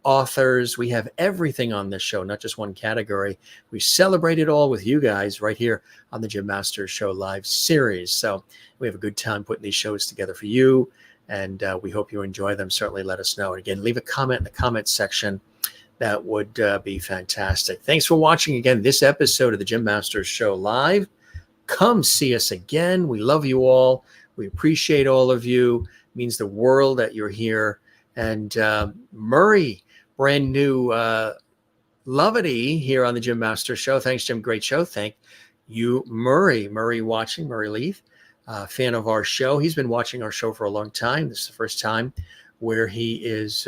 authors. We have everything on this show, not just one category. We celebrate it all with you guys right here on the Jim Masters Show Live series. So we have a good time putting these shows together for you, and we hope you enjoy them. Certainly let us know. And again, leave a comment in the comment section. That would be fantastic. Thanks for watching again this episode of the Jim Masters Show Live. Come see us again. We love you all. We appreciate all of you. It means the world that you're here. And Murray, brand new Lovity here on the Jim Masters Show. Thanks, Jim. Great show. Thank you, Murray. Murray watching, Murray Leaf, fan of our show. He's been watching our show for a long time. This is the first time where he is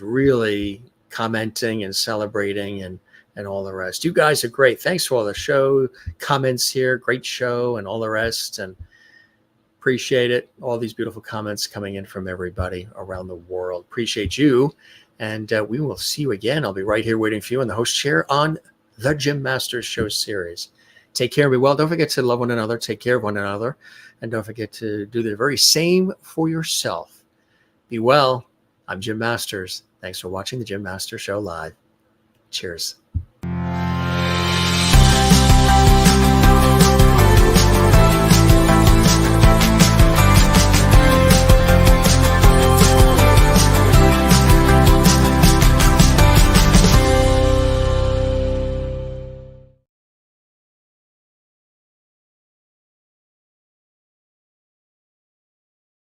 really commenting and celebrating and all the rest. You guys are great. Thanks for all the show comments here. Great show and all the rest. And appreciate it. All these beautiful comments coming in from everybody around the world. Appreciate you. And we will see you again. I'll be right here waiting for you in the host chair on the Jim Masters Show series. Take care and be well. Don't forget to love one another. Take care of one another. And don't forget to do the very same for yourself. Be well. I'm Jim Masters. Thanks for watching the Jim Masters Show live. Cheers.